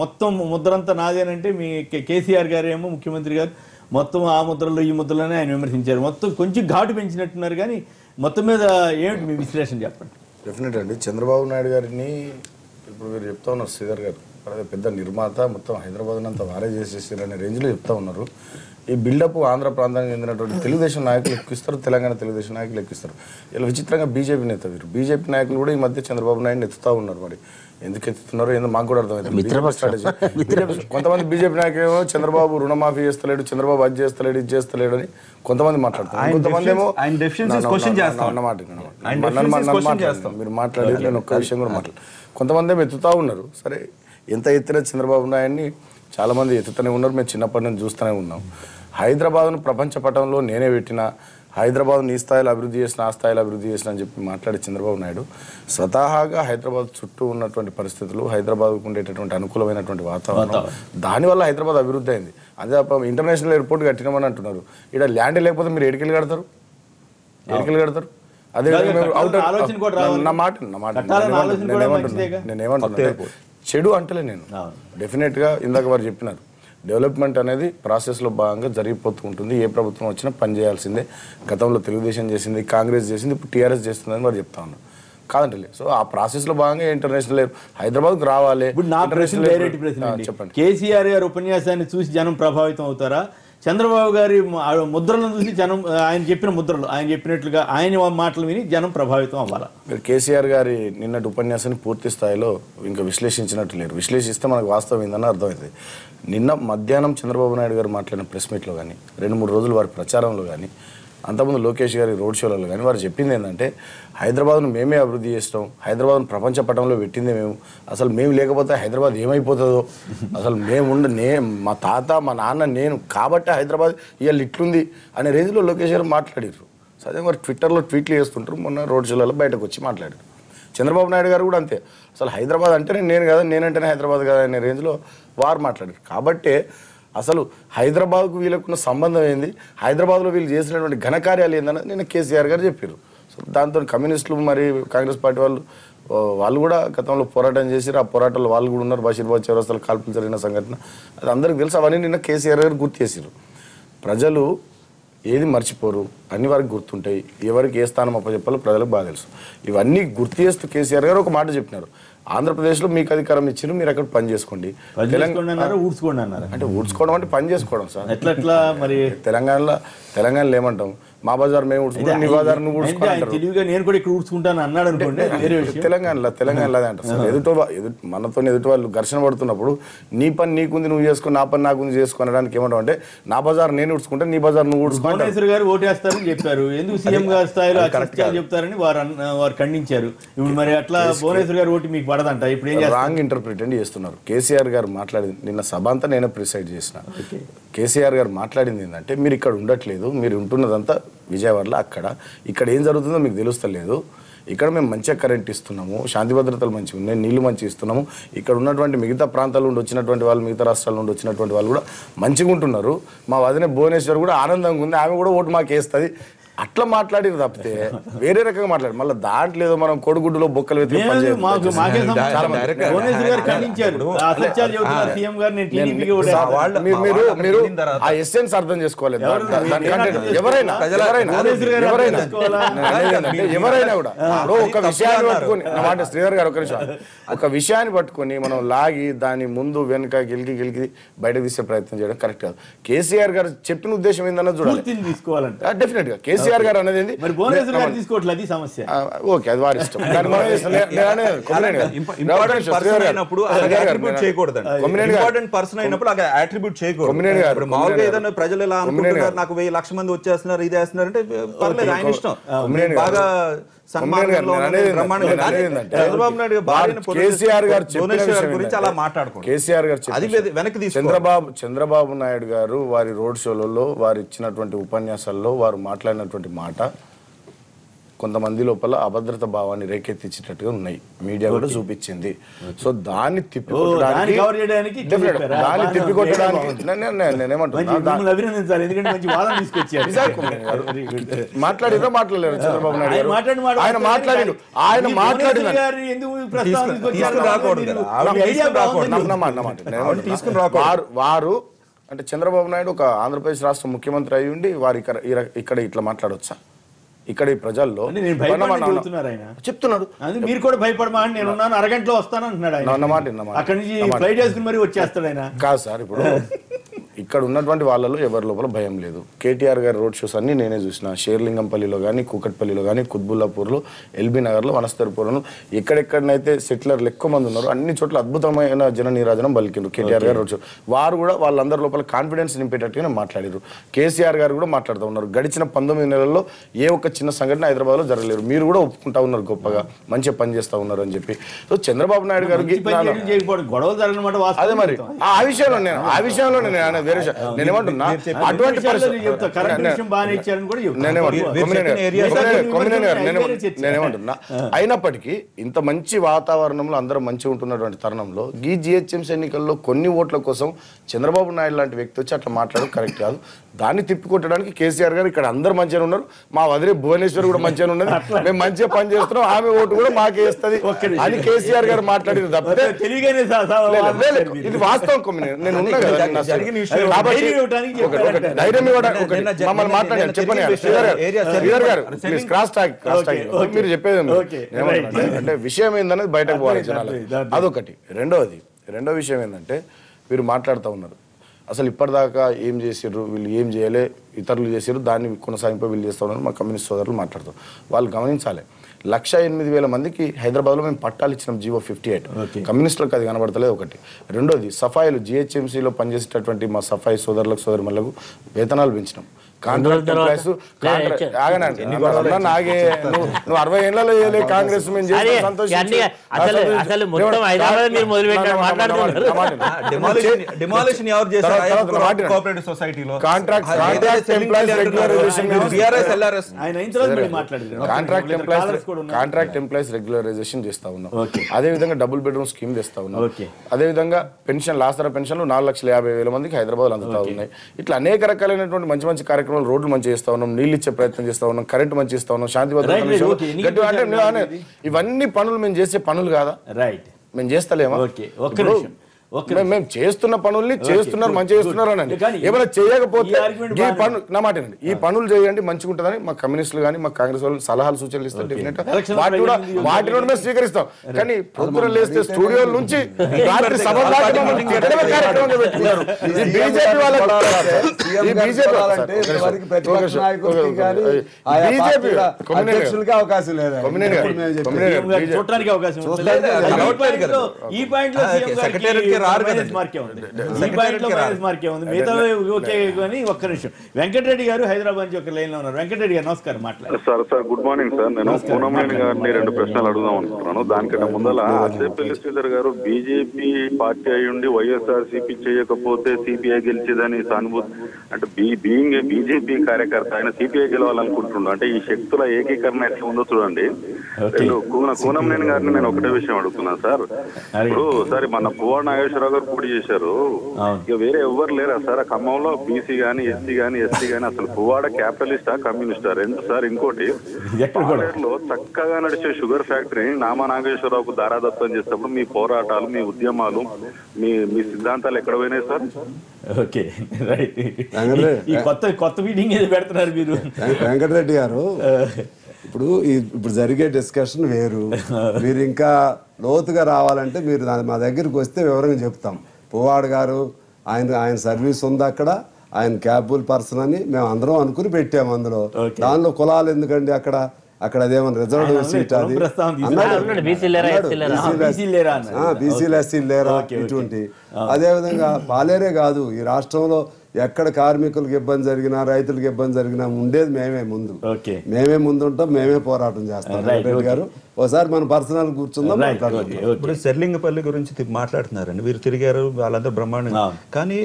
మొత్తం ముద్రంతా నాదేనంటే, మీ కేసీఆర్ గారు ఏమో ముఖ్యమంత్రి గారు మొత్తం ఆ ముద్రలో ఈ ముద్రలోనే ఆయన విమర్శించారు. మొత్తం కొంచెం ఘాటు పెంచినట్టున్నారు, కానీ మొత్తం మీద ఏమిటి మీ విశ్లేషణ చెప్పండి. డెఫినెట్ అండి, చంద్రబాబు నాయుడు గారిని ఇప్పుడు మీరు చెప్తా ఉన్నారు, శ్రీధర్ గారు అదే పెద్ద నిర్మాత, మొత్తం హైదరాబాద్ అంతా వారే చేసేసారు అనే రేంజ్లో చెప్తా ఉన్నారు. ఈ బిల్డప్ ఆంధ్ర ప్రాంతానికి చెందినటువంటి తెలుగుదేశం నాయకులు ఎక్కిస్తారు, తెలంగాణ తెలుగుదేశం నాయకులు ఎక్కిస్తారు. ఇలా విచిత్రంగా బీజేపీ నేత వీరు, బీజేపీ నాయకులు కూడా ఈ మధ్య చంద్రబాబు నాయుడుని ఎత్తుతా ఉన్నారు. మరి ఎందుకు ఎత్తుతున్నారో ఏందో మాకు కూడా అర్థమైంది స్ట్రాటజీ. కొంతమంది బీజేపీ నాయకులు ఏమో చంద్రబాబు రుణమాఫీ చేస్తలేడు, చంద్రబాబు అది చేస్తలేడు, ఇది చేస్తలేడు అని కొంతమంది మాట్లాడుతున్నారు. కొంతమంది ఏమో మీరు మాట్లాడేది నేను ఒక్క విషయం కూడా మాట్లాడు, కొంతమంది ఏమో ఎత్తుతా ఉన్నారు. సరే, ఎంత ఎత్తినా చంద్రబాబు నాయుడిని చాలామంది ఎత్తుతూనే ఉన్నారు, మేము చిన్నప్పటి నుంచి చూస్తూనే ఉన్నాం. హైదరాబాద్ను ప్రపంచ పటంలో నేనే పెట్టిన, హైదరాబాద్ను ఈ స్థాయిలో అభివృద్ధి చేసిన, ఆ స్థాయిలో అభివృద్ధి చేసిన అని చెప్పి మాట్లాడే చంద్రబాబు నాయుడు స్వతహాగా హైదరాబాద్ చుట్టూ ఉన్నటువంటి పరిస్థితులు, హైదరాబాద్కు ఉండేటటువంటి అనుకూలమైనటువంటి వాతావరణం, దానివల్ల హైదరాబాద్ అభివృద్ధి అయింది. అదే ఇంటర్నేషనల్ ఎయిర్పోర్ట్ కట్టినామని అంటున్నారు, ఇక్కడ ల్యాండ్ లేకపోతే మీరు ఎడికెళ్ళి కడతారు, అదే నా మాట నేనేమంటున్నా, చెడు అంటలే నేను. డెఫినెట్గా ఇందాక వారు చెప్పినారు, డెవలప్మెంట్ అనేది ప్రాసెస్లో భాగంగా జరిగిపోతూ ఉంటుంది. ఏ ప్రభుత్వం వచ్చినా పని చేయాల్సిందే. గతంలో తెలుగుదేశం చేసింది, కాంగ్రెస్ చేసింది, ఇప్పుడు టీఆర్ఎస్ చేస్తుందని వారు చెప్తా ఉన్నారు. కాదంటలే. సో ఆ ప్రాసెస్లో భాగంగా ఇంటర్నేషనల్ హైదరాబాద్కు రావాలి. చెప్పండి, కేసీఆర్ గారి ఉపన్యాసాన్ని చూసి జనం ప్రభావితం అవుతారా? చంద్రబాబు గారి ముద్రలను చూసి జనం, ఆయన చెప్పిన ముద్రలు, ఆయన చెప్పినట్లుగా ఆయన మాటలు విని జనం ప్రభావితం అవ్వాలా? మీరు కేసీఆర్ గారి నిన్నటి ఉపన్యాసాన్ని పూర్తి స్థాయిలో ఇంకా విశ్లేషించినట్టు లేరు. విశ్లేషిస్తే మనకు వాస్తవం ఏందని అర్థమవుతుంది. నిన్న మధ్యాహ్నం చంద్రబాబు నాయుడు గారు మాట్లాడిన ప్రెస్ మీట్లో కానీ, 2-3 రోజులు వారి ప్రచారంలో కానీ, అంతకుముందు లోకేష్ గారి రోడ్ షోలలో కానీ వారు చెప్పింది ఏంటంటే, హైదరాబాద్ను మేమే అభివృద్ధి చేస్తాం, హైదరాబాద్ను ప్రపంచ పటంలో పెట్టిందే మేము, అసలు మేము లేకపోతే హైదరాబాద్ ఏమైపోతుందో, అసలు మా తాత, మా నాన్న, నేను కాబట్టి హైదరాబాద్ ఇవాళ ఇట్లుంది అనే రేంజ్లో లోకేష్ గారు మాట్లాడారు. సరే, వారు ట్విట్టర్లో ట్వీట్లు చేస్తుంటారు, మొన్న రోడ్ షోలలో బయటకు వచ్చి మాట్లాడారు. చంద్రబాబు నాయుడు గారు కూడా అంతే. అసలు హైదరాబాద్ అంటేనే నేను కదా, నేనంటేనే హైదరాబాద్ కదా అనే రేంజ్లో వారు మాట్లాడారు. కాబట్టే అసలు హైదరాబాద్కు వీళ్ళకున్న సంబంధం ఏంది, హైదరాబాద్లో వీళ్ళు చేసినటువంటి ఘనకార్యాలు ఏందన్నది నిన్న కేసీఆర్ గారు చెప్పారు. సో దాంతో కమ్యూనిస్టులు మరి కాంగ్రెస్ పార్టీ వాళ్ళు కూడా గతంలో పోరాటం చేసి ఆ పోరాటాలు వాళ్ళు కూడా ఉన్నారు. బషీర్బాద్ చౌరస్తాలో కాల్పులు జరిగిన సంఘటన అది అందరికీ తెలుసు. అవన్నీ నిన్న కేసీఆర్ గారు గుర్తు చేశారు. ప్రజలు ఏది మర్చిపోరు, అన్ని వారికి గుర్తుంటాయి. ఎవరికి ఏ స్థానం అప్పచెప్పాలో ప్రజలకు బాగా తెలుసు. ఇవన్నీ గుర్తు చేస్తూ కేసీఆర్ గారు ఒక మాట చెప్పినారు, ఆంధ్రప్రదేశ్లో మీకు అధికారం ఇచ్చారు, మీరు అక్కడ పని చేసుకోండి. ఊడ్చుకోండి అన్నారు. అంటే ఊడ్చుకోవడం అంటే పని చేసుకోవడం సార్. ఎట్లా మరి తెలంగాణలో ఏమంటాం, మా బజార్ మేము ఊడ్చుకుంటాం, నీ బజార్ నువ్వు ఊడ్చుకుంటారు. తెలివిగా నేను కూడా ఇక్కడ ఊడ్చుకుంటాను అన్నాడు అనుకోండి. తెలంగాణలో అదే అంటారు సార్. మనతో ఎదుటి వాళ్ళు ఘర్షణ పడుతున్నప్పుడు నీ పని నీకుంది నువ్వు చేసుకుని, నా పని నాకుంది చేసుకోవడానికి ఏమంటాం అంటే, నా బజార్ నేను ఊడ్చుకుంటే నీ బజార్ నువ్వు ఊడ్చుకుంటారు గారు ఓటేస్తారని చెప్పారు. ఎందుకు సీఎం గారి స్థాయిలో చెప్తారని వారు ఖండించారు. ఇప్పుడు మరి అట్లా భువనేశ్వర్ గారు ఓటు మీకు పడదంట. ఇప్పుడు ఏం రాంగ్ ఇంటర్ప్రిటెంట్ చేస్తున్నారు. కేసీఆర్ గారు మాట్లాడింది నిన్న సభ అంతా నేనే ప్రిసైడ్ చేసిన. కేసీఆర్ గారు మాట్లాడింది ఏంటంటే, మీరు ఇక్కడ ఉండట్లేదు, మీరు ఉంటున్నదంతా విజయవాడలో, ఇక్కడ ఏం జరుగుతుందో మీకు తెలుస్తలేదు. ఇక్కడ మేము మంచిగా కరెంట్ ఇస్తున్నాము, శాంతి భద్రతలు మంచిగా ఉన్నాయి, నీళ్లు మంచిగా ఇస్తున్నాము. ఇక్కడ ఉన్నటువంటి మిగతా ప్రాంతాల నుండి వచ్చినటువంటి వాళ్ళు, మిగతా రాష్ట్రాల నుండి వచ్చినటువంటి వాళ్ళు కూడా మంచిగా ఉంటున్నారు. మా వదిన భువనేశ్వర్ కూడా ఆనందంగా ఉంది, ఆమె కూడా ఓటు మాకు వేస్తుంది. అట్లా మాట్లాడిరు తప్పితే వేరే రకంగా మాట్లాడారు. మళ్ళీ దాంట్లో ఏదో మనం కొడుగుడ్డులో బొక్కలు మీరు ఆ ఎస్సెన్స్ అర్థం చేసుకోలేదు. ఎవరైనా కూడా ఒక విషయాన్ని పట్టుకొని, నా మాట శ్రీధర్ గారు ఒక విషయాన్ని పట్టుకొని మనం లాగి దాని ముందు వెనుక గెలికి బయటకు తీసే ప్రయత్నం చేయడం కరెక్ట్ కాదు. కేసీఆర్ గారు చెప్పిన ఉద్దేశం ఏందన్నది చూడాలి. తీసుకోవాలంటే డెఫినెట్ గా కేసీఆర్ గారు అనేది ఓకే, అది వారి ఇష్టం. ప్రజలు ఎలా అనుకుంటున్నారు, నాకు 1000 లక్షల మంది వచ్చేస్తున్నారు, ఇది వేస్తున్నారు అంటే పర్లేదు, ఆయన ఇష్టం. బాగా కేసీఆర్ గారు గురించి అలా మాట్లాడుకోండి. కేసీఆర్ గారు వెనక్కి చంద్రబాబు నాయుడు గారు వారి రోడ్ షోలలో, వారు ఇచ్చినటువంటి ఉపన్యాసాల్లో వారు మాట్లాడినటువంటి మాట కొంతమంది లోపల అభద్రత భావాన్ని రేకెత్తించేటట్టుగా ఉన్నాయి. మీడియా కూడా చూపించింది. సో దాన్ని తిప్పికొట్టడానికి మాట్లాడినా మాట్లాడలేరు చంద్రబాబు నాయుడు గారు. ఆయన మాట్లాడారు. వారు అంటే చంద్రబాబు నాయుడు ఒక ఆంధ్రప్రదేశ్ రాష్ట్ర ముఖ్యమంత్రి అయి ఉండి వారు ఇక్కడ ఇట్లా మాట్లాడవచ్చా? ఇక్కడ ఈ ప్రజల్లో చెప్తున్నాడు. మీరు కూడా భయపడమా, నేను అరగంటలో వస్తాను అంటున్నాడు. అక్కడి నుంచి ఫ్లైట్ వేసుకుని మరి వచ్చేస్తాడు ఆయన. కాదు సార్, ఇప్పుడు ఇక్కడ ఉన్నటువంటి వాళ్ళలో ఎవరి లోపల భయం లేదు. కేటీఆర్ గారి రోడ్ షోస్ అన్ని నేనే చూసిన. షేర్లింగంపల్లిలో కానీ, కూకట్పల్లిలో కానీ, కుత్బుల్లాపూర్లో, ఎల్బీ నగర్లో, వనస్థలిపురంలో, ఎక్కడెక్కడనైతే సెటిలర్లు ఎక్కువ మంది ఉన్నారు అన్ని చోట్ల అద్భుతమైన జన నీరాజనం పలికిండ్రు కేటీఆర్ గారు రోడ్ షో. వారు కూడా వాళ్ళందరి లోపల కాన్ఫిడెన్స్ నింపేటట్టుగా మాట్లాడారు. కేసీఆర్ గారు కూడా మాట్లాడుతూ ఉన్నారు. గడిచిన 19 నెలల్లో ఏ ఒక్క చిన్న సంఘటన హైదరాబాద్లో జరగలేరు, మీరు కూడా ఒప్పుకుంటా ఉన్నారు, గొప్పగా మంచిగా పనిచేస్తూ ఉన్నారు అని చెప్పి. సో చంద్రబాబు నాయుడు గారికి అదే మరి ఆ విషయంలో నేను నేనేమంటున్నా, అటువంటి నేనేమంటున్నా, అయినప్పటికీ ఇంత మంచి వాతావరణంలో అందరూ మంచిగా ఉంటున్నటువంటి తరుణంలో ఈ జిహెచ్ఎంసీ ఎన్నికల్లో కొన్ని ఓట్ల కోసం చంద్రబాబు నాయుడు లాంటి వ్యక్తి వచ్చి అట్లా మాట్లాడడం కరెక్ట్ కాదు. దాన్ని తిప్పికొట్టడానికి కేసీఆర్ గారు ఇక్కడ అందరూ మంచిగా ఉన్నారు, మా వదిలే భువనేశ్వర్ కూడా మంచిగా ఉన్నది, మేము మంచిగా పని చేస్తున్నాం, ఆమె ఓటు కూడా మాకే ఇస్తుంది అని కేసీఆర్ గారు మాట్లాడిన తప్పితే ఇది వాస్తవం. నేను ఉన్నా కదా, ధైర్యం మమ్మల్ని మాట్లాడాను చెప్పండి క్రాస్ టాక్ మీరు చెప్పేది అంటే విషయం ఏందనేది బయటకు పోవాలి జనాలు. అదొకటి. రెండో విషయం ఏంటంటే, మీరు మాట్లాడుతూ ఉన్నారు అసలు ఇప్పటిదాకా ఏం చేసారు, వీళ్ళు ఏం చేయలే, ఇతరులు చేసారు, దాన్ని కొనసాగింప వీళ్ళు చేస్తూ ఉన్నారు. మా కమ్యూనిస్ట్ సోదరులు మాట్లాడుతారు. వాళ్ళు గమనించాలి, 1,08,000 మందికి హైదరాబాద్లో మేము పట్టాలు ఇచ్చినాం, జీవో 58. కమ్యూనిస్టులకు అది కనబడతలేదు. ఒకటి. రెండోది, సఫాయిలు జిహెచ్ఎంసీలో పనిచేసేటటువంటి మా సఫాయి సోదరులకు సోదరిమణులకు వేతనాలు పెంచినాం. కాంట్రాక్ట్ ఎంప్లాయీస్ ఆగనండి నాగే నువ్వు 60 ఏళ్లలో చేయలే కాంగ్రెస్ మేము కాంట్రాక్ట్ ఎంప్లాయీస్ రెగ్యులరైజేషన్ చేస్తా ఉన్నాం. అదే విధంగా డబుల్ బెడ్రూమ్ స్కీమ్ తెస్తా ఉన్నాం. అదే విధంగా పెన్షన్ లాస్ట్ పెన్షన్లు 4,50,000 మందికి హైదరాబాద్ అందుతా ఉన్నాయి. ఇట్లా అనేక రకాలైనటువంటి మంచి మంచి కార్యక్రమాలు, రోడ్లు మంచి చేస్తా ఉన్నాం, నీళ్ళు ఇచ్చే ప్రయత్నం చేస్తా ఉన్నాం, కరెంట్ మంచి చేస్తా ఉన్నాం, శాంతి భద్రత ఇవన్నీ పనులు మేము చేసే పనులు కాదా? మేము చేస్తలేమా? మేము చేస్తున్న పనుల్ని చేస్తున్నారు, మంచి చేస్తున్నారు అనండి. ఏమైనా చేయకపోతే ఈ పనులు నా మాట అండి, ఈ పనులు చేయండి మంచిగా ఉంటుందని మా కమ్యూనిస్టులు కానీ మా కాంగ్రెస్ వాళ్ళు సలహాలు సూచనలు ఇస్తారు. డెఫినెట్ వాటిని కూడా మేము స్వీకరిస్తాం. కానీ పొద్దున లేస్తే స్టూడియోల నుంచి రాత్రి సభ కార్యక్రమం పెట్టుకున్నారు. బీజేపీ అవకాశం లేదు. వెంకటరెడ్డి గారు హైదరాబాద్ నుంచి ఒక లైన్ లో ఉన్నారు. వెంకటరెడ్డి గారు నమస్కారం. మాట్లాడారు సార్. Good morning sir. నేను పూనమనేని గారిని 2 ప్రశ్నలు అడుగుదాం అనుకుంటున్నాను. దానికంటే ముందల అద్దేపల్లి శ్రీధర్ గారు బీజేపీ పార్టీ అయ్యుండి వైఎస్ఆర్సీపీ చేయకపోతే సిపిఐ గెలిచేదని సానుభూతి అంటే బీయింగ్ బీజేపీ కార్యకర్త ఆయన సిపిఐ గెలవాలనుకుంటున్నాడు. అంటే ఈ శక్తుల ఏకీకరణ ఎట్లా ఉందో చూడండి. కూనమనేని గారిని నేను ఒకటే విషయం అడుగుతున్నాను సార్. ఇప్పుడు సరే మన పువ్వాడ నాగేశ్వరరావు గారు పోటీ చేశారు, ఇక వేరే ఎవరు లేరా సార్ ఆ ఖమ్మంలో? బీసీ గానీ ఎస్సీ గానీ అసలు పువ్వాడ క్యాపిటలిస్టా కమ్యూనిస్టా? 2 సార్. ఇంకోటి పాలేరులో చక్కగా నడిచే షుగర్ ఫ్యాక్టరీని నామా నాగేశ్వరరావుకు దారాదత్తం చేసేటప్పుడు మీ పోరాటాలు, మీ ఉద్యమాలు, మీ సిద్ధాంతాలు ఎక్కడ పోయినాయి సార్? కొత్త మీటింగ్ ఏది పెడుతున్నారు మీరు? వెంకటరెడ్డి గారు, ఇప్పుడు జరిగే డిస్కషన్ వేరు. మీరు ఇంకా లోతుగా రావాలంటే మీరు మా దగ్గరికి వస్తే వివరంగా చెప్తాం. పువ్వాడ గారు ఆయన సర్వీస్ ఉంది అక్కడ, ఆయన క్యాపబుల్ పర్సన్ అని మేము అందరం అనుకుని పెట్టాము. అందులో దానిలో కులాలు ఎందుకండి? అక్కడ అదేమన్నా రిజర్వ్డ్ సీట్ అది బీసీలు ఎస్సీలు లేరా ఇటువంటి. అదేవిధంగా పాలేరే కాదు, ఈ రాష్ట్రంలో ఎక్కడ కార్మికులకు ఇబ్బంది జరిగినా, రైతులకు ఇబ్బంది జరిగినా ఉండేది మేమే ముందు ఉంటాం, మేమే పోరాటం చేస్తాం. రెడ్డి గారు ఒకసారి మన పర్సనల్ కూర్చుందాం. ఇప్పుడు సెర్లింగపల్లి గురించి మాట్లాడుతున్నారండి. వీరు తిరిగారు, వాళ్ళందరూ బ్రహ్మాండంగా. కానీ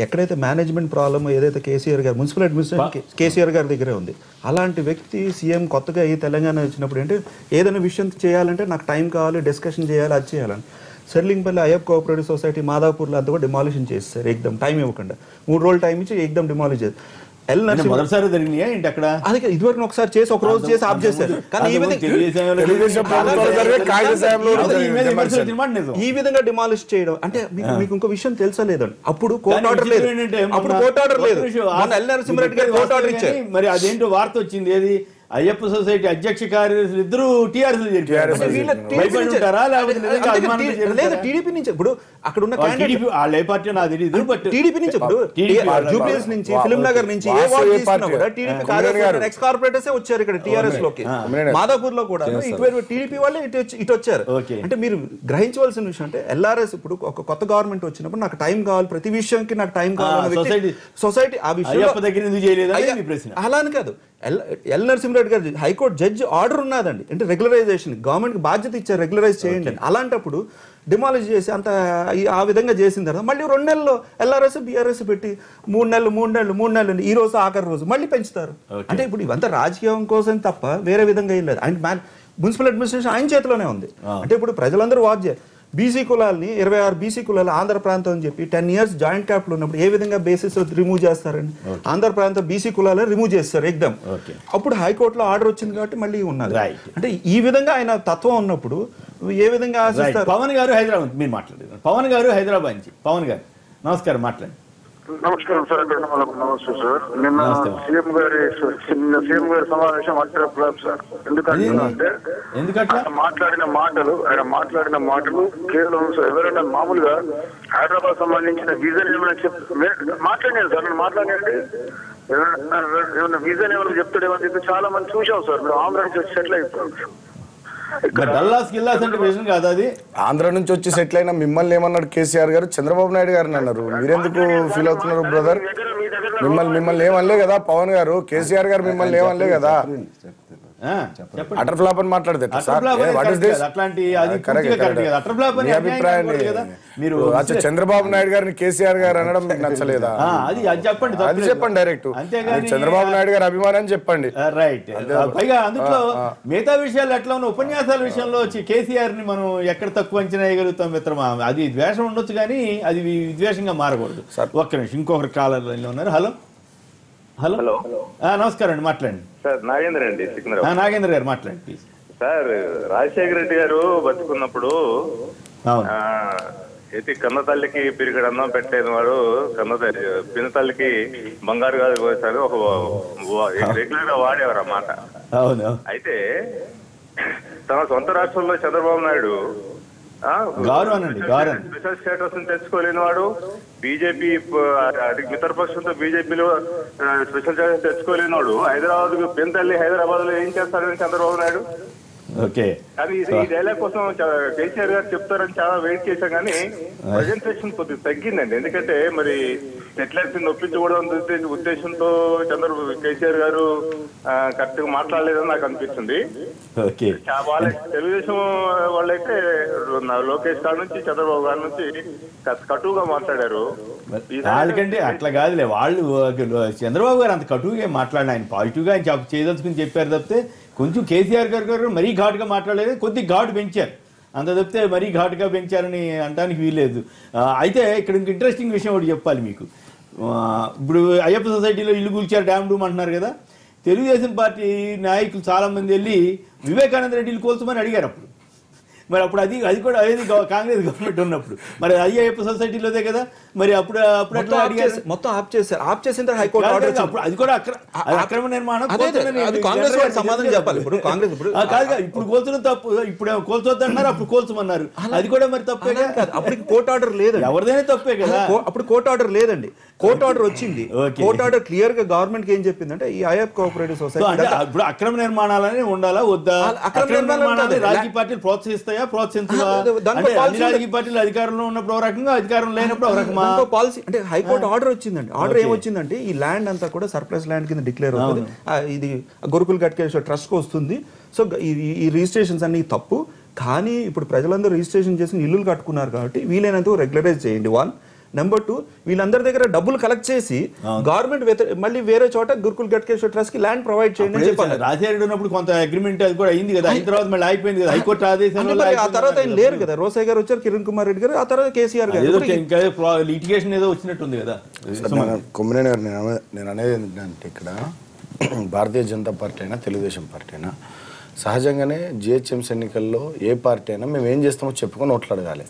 ఎక్కడైతే మేనేజ్మెంట్ ప్రాబ్లమ్ ఏదైతే కేసీఆర్ గారు మున్సిపల్ అడ్మినిస్ట్రేషన్ కేసీఆర్ గారి దగ్గరే ఉంది, అలాంటి వ్యక్తి సీఎం కొత్తగా ఈ తెలంగాణ వచ్చినప్పుడు అంటే ఏదైనా విషయం చేయాలంటే నాకు టైం కావాలి, డిస్కషన్ చేయాలి, అది చేయాలని సెర్లింగపల్లి అయ్యప్ప కోఆపరేటివ్ సొసైటీ మాదాపూర్లో అంతా కూడా డిమాలిషన్ చేస్తారు. ఏకదం టైం ఇవ్వకుండా 3 రోజులు టైం ఇచ్చి ఏకదం డిమాలిష్ చేస్తారు. మొదటిసారి జరిగినాయి ఏంటి అక్కడ? అది ఇదివరకు ఒకసారి చేసి ఒక రోజు చేసి ఆఫ్ చేస్తారు. కానీ ఈ విధంగా డిమాలిష్ చేయడం అంటే మీకు ఇంకో విషయం తెలుసా లేదండి? అప్పుడు కోర్టు ఆర్డర్ లేదు. ఎల్ నరసింహారెడ్డి గారు కోర్టు ఆర్డర్ ఇచ్చారు. మరి అదేంటో వార్త వచ్చింది. ఏది అయ్యప్ప సొసైటీ అధ్యక్ష కార్యదర్శులు ఇద్దరు టీఆర్ఎస్ టీడీపీ నుంచి. ఇప్పుడు అక్కడ ఉన్న ఏ పార్టీ నాకు తెలియదు, బట్ టీడీపీ నుంచి ఇప్పుడు జూబ్లీస్ నుంచి ఫిలిం నగర్ నుంచి ఎక్స్ కార్పొరేటర్స్ వచ్చారు ఇక్కడ టీఆర్ఎస్ లోకి. మాదాపూర్ లో కూడా టీడీపీ వాళ్ళే ఇటు వచ్చారు. అంటే మీరు గ్రహించవలసిన విషయం అంటే ఎల్ఆర్ఎస్ ఇప్పుడు ఒక కొత్త గవర్నమెంట్ వచ్చినప్పుడు నాకు టైం కావాలి, ప్రతి విషయానికి నాకు టైం కావాలి. సొసైటీ ఆ విషయం అలానే కాదు. ఎల్ నరసింహారెడ్డి గారు హైకోర్టు జడ్జి ఆర్డర్ ఉన్నదండి, అంటే రెగ్యులరైజేషన్ గవర్నమెంట్కి బాధ్యత ఇచ్చారు, రెగ్యులరైజ్ చేయండి అని. అలాంటప్పుడు డిమాలిష్ చేసి అంత ఆ విధంగా చేసిన తర్వాత మళ్ళీ 2 నెలల్లో ఎల్ఆర్ఎస్ బీఆర్ఎస్ పెట్టి 3 నెలలు ఈ రోజు ఆఖరి రోజు మళ్ళీ పెంచుతారు. అంటే ఇప్పుడు ఇవంతా రాజకీయం కోసం తప్ప వేరే విధంగా ఏం లేదు. ఆయన మున్సిపల్ అడ్మినిస్ట్రేషన్ ఆయన చేతిలోనే ఉంది. అంటే ఇప్పుడు ప్రజలందరూ వాచ్ చేయాలి. బీసీ కులాలని 26 బీసీ కులాలు ఆంధ్ర ప్రాంతం అని చెప్పి 10 years జాయింట్ క్యాపిటల్ ఉన్నప్పుడు ఏ విధంగా బేసిస్ రిమూవ్ చేస్తారండి? ఆంధ్ర ప్రాంతం బీసీ కులాలను రిమూవ్ చేస్తారు ఎగ్దమ్. అప్పుడు హైకోర్టులో ఆర్డర్ వచ్చింది కాబట్టి మళ్ళీ ఉన్నది. అంటే ఈ విధంగా ఆయన తత్వం ఉన్నప్పుడు ఏ విధంగా ఆశిస్తారు? పవన్ గారు హైదరాబాద్ మీరు మాట్లాడారు. పవన్ గారు హైదరాబాద్ నుంచి. పవన్ గారు నమస్కారం, మాట్లాడండి. నమస్కారం సార్. నమస్తే సార్. నిన్న సీఎం గారి సమావేశం అట్రాప్ సార్. ఎందుకంటే ఆయన మాట్లాడిన మాటలు కేవలం ఎవరైనా మామూలుగా హైదరాబాద్ సంబంధించిన విజన్ ఏమైనా మాట్లాడాను సార్. నేను మాట్లాడండి ఏమన్నా విజన్ ఏమైనా చెప్తాడేమని చెప్పి చాలా మంది చూసాం సార్. మేము ఆంధ్ర నుంచి వచ్చి సెటిల్ అయిపోయాం. డల్లాస్ గిల్లాస్ అంటే విషయం కాదు అది. ఆంధ్ర నుంచి వచ్చి సెటిల్ అయిన మిమ్మల్ని ఏమన్నాడు కేసీఆర్ గారు, చంద్రబాబు నాయుడు గారిని అన్నారు. మీరెందుకు ఫీల్ అవుతున్నారు బ్రదర్? మిమ్మల్ని ఏమనలే కదా పవన్ గారు, కేసీఆర్ గారు మిమ్మల్ని ఏమనలే కదా. అటర్ ఫ్లాప్ అని మాట్లాడితే చంద్రబాబు నాయుడు గారిని కేసీఆర్ గారు అనడం మీకు నచ్చలేదా? అది చెప్పండి, అది చెప్పండి డైరెక్ట్. చంద్రబాబు నాయుడు గారు అభిమానం చెప్పండి. రైట్. పైగా అందులో మిగతా విషయాలు ఎట్లా ఉన్న ఉపన్యాసాల విషయంలో వచ్చి కేసీఆర్ ని మనం ఎక్కడ తక్కువ అంచనా వేయగలుగుతాం మిత్రమా? అది ద్వేషం ఉండొచ్చు కానీ అది విద్వేషంగా మారకూడదు. ఒక్క నిమిషం, ఇంకొకరు కాలర్ లైన్ లో ఉన్నారు. హలో హలో నమస్కారం అండి, మాట్లాడండి సార్. నాగేంద్ర అండి, నాగేంద్ర గారు మాట్లాడండి ప్లీజ్. సార్, రాజశేఖర రెడ్డి గారు బతుకున్నప్పుడు అయితే కన్న తల్లికి పిరిగడు అన్నం పెట్టేది వాడు, పిన తల్లికి బంగారు గాజు కోసారు ఒక రెగ్యులర్ గా వాడేవారు అన్నమాట. అయితే తన సొంత రాష్ట్రంలో చంద్రబాబు నాయుడు స్పెషల్ స్టేటస్ తెచ్చుకోలేని వాడు, బీజేపీ మిత్రపక్షంతో బీజేపీలో స్పెషల్ స్టేటస్ తెచ్చుకోలేని వాడు హైదరాబాద్ పెంతల్లి హైదరాబాద్ లో ఏం చేస్తాడని చంద్రబాబు నాయుడు. కానీ ఈ డైలాగ్ కోసం కేసీఆర్ గారు చెప్తారని చాలా వెయిట్ చేశాం కానీ ప్రజెంటేషన్ కొద్దిగా తగ్గిందండి. ఎందుకంటే మరి సెటిలర్స్ నొప్పించకూడదు ఉద్దేశంతో కేసీఆర్ గారు కరెక్ట్ గా మాట్లాడలేదని నాకు అనిపిస్తుంది. వాళ్ళ తెలుగుదేశం వాళ్ళైతే లోకేష్ గారి నుంచి చంద్రబాబు గారి నుంచి కటువుగా మాట్లాడారు. వాళ్ళకంటే అట్లా కాదులే, వాళ్ళు చంద్రబాబు గారు అంత కటువుగా మాట్లాడిన, ఆయన పాజిటివ్ గా ఆయన చేయదలుచుకుని చెప్పారు తప్పితే కొంచెం కేసీఆర్ గారు మరీ ఘాటుగా మాట్లాడలేదు, కొద్ది ఘాటు పెంచారు అంత తప్పితే మరీ ఘాటుగా పెంచారని అనడానికి వీల్లేదు. అయితే ఇక్కడ ఇంక ఇంట్రెస్టింగ్ విషయం ఒకటి చెప్పాలి మీకు. ఇప్పుడు అయ్యప్ప సొసైటీలో ఇల్లు కూల్చారు, డ్యామ్ డూమ్ అంటున్నారు కదా. తెలుగుదేశం పార్టీ నాయకులు చాలామంది వెళ్ళి వివేకానంద రెడ్డి ఇల్లు కోల్చమని అడిగారు అప్పుడు. మరి అప్పుడు అది కూడా అదేది కాంగ్రెస్ గవర్నమెంట్ ఉన్నప్పుడు మరి అయ్యప్ప సొసైటీలోదే కదా. మరి అప్పుడు అట్లా అడిగారు, మొత్తం ఆఫ్ చేశారు. ఆఫ్ చేసిన తర్వాత హైకోర్టు అది కూడా అక్రమ నిర్మాణం. సమాధానం చెప్పాలి. ఇప్పుడు కాంగ్రెస్ ఇప్పుడు కోల్చడం తప్పు, ఇప్పుడు కోల్చొద్దు అంటున్నారు, అప్పుడు కోల్చమన్నారు. అది కూడా మరి తప్పే కదా. అప్పటికి కోర్టు ఆర్డర్ లేదు, ఎవరిదైనా తప్పే కదా. అప్పుడు కోర్టు ఆర్డర్ లేదండి, కోర్టు ఆర్డర్ వచ్చింది. కోర్టు ఆర్డర్ క్లియర్ గా గవర్నమెంట్ కి ఏం చెప్పిందంటే ఈ అయ్యప్ప కోఆపరేటివ్ సొసైటీ ఇప్పుడు అక్రమ నిర్మాణాలని ఉండాలా వద్దా? అక్రమ నిర్మాణాలు రాజకీయ పార్టీలు ప్రోత్సహిస్తాయా ప్రోత్సహించవా? రాజకీయ పార్టీలు అధికారంలో ఉన్నప్పుడు ఒక రకంగా, అధికారం లేనప్పుడు ఒక రకంగా పాలసీ. అంటే హైకోర్టు ఆర్డర్ వచ్చిందండి. ఆర్డర్ ఏమొచ్చిందంటే ఈ ల్యాండ్ అంతా కూడా సర్ప్లస్ ల్యాండ్ కింద డిక్లేర్ అవుతుంది, ఇది గురుకుల్ గట్కేశ్వర ట్రస్ట్ కు వస్తుంది. సో ఈ రిజిస్ట్రేషన్స్ అన్ని తప్పు. కానీ ఇప్పుడు ప్రజలందరూ రిజిస్ట్రేషన్ చేసి ఇల్లులు కట్టుకున్నారు కాబట్టి వీలైనంత రెగ్యులరైజ్ చేయండి. 1. నెంబర్ 2, వీళ్ళందరి దగ్గర డబ్బులు కలెక్ట్ చేసి గవర్నమెంట్ మళ్ళీ వేరే చోట గురుకుల్ గట్కేశ్వర ట్రస్ట్ కి ల్యాండ్ ప్రొవైడ్ చేయండి అని చెప్పాలి. రాజశేఖర్ ఉన్నప్పుడు కొంత అగ్రిమెంట్ అది కూడా అయింది కదా, అయిన తర్వాత మళ్ళీ అయిపోయింది కదా హైకోర్టు ఆదేశాలు. ఆ తర్వాత ఆయన లేరు కదా, రోసయ్య గారు వచ్చారు, కిరణ్ కుమార్ రెడ్డి గారు, ఆ తర్వాత కేసీఆర్ గారు. ఇంకా లిటిగేషన్ ఏదో వచ్చినట్టుంది కదా. కొమ్మినేని గారు నేను అనేది ఏంటంటే ఇక్కడ భారతీయ జనతా పార్టీ అయినా తెలుగుదేశం పార్టీ అయినా సహజంగానే జిహెచ్ఎంసీ ఎన్నికల్లో ఏ పార్టీ అయినా మేము ఏం చేస్తామో చెప్పుకొని ఓట్లాడగాలి.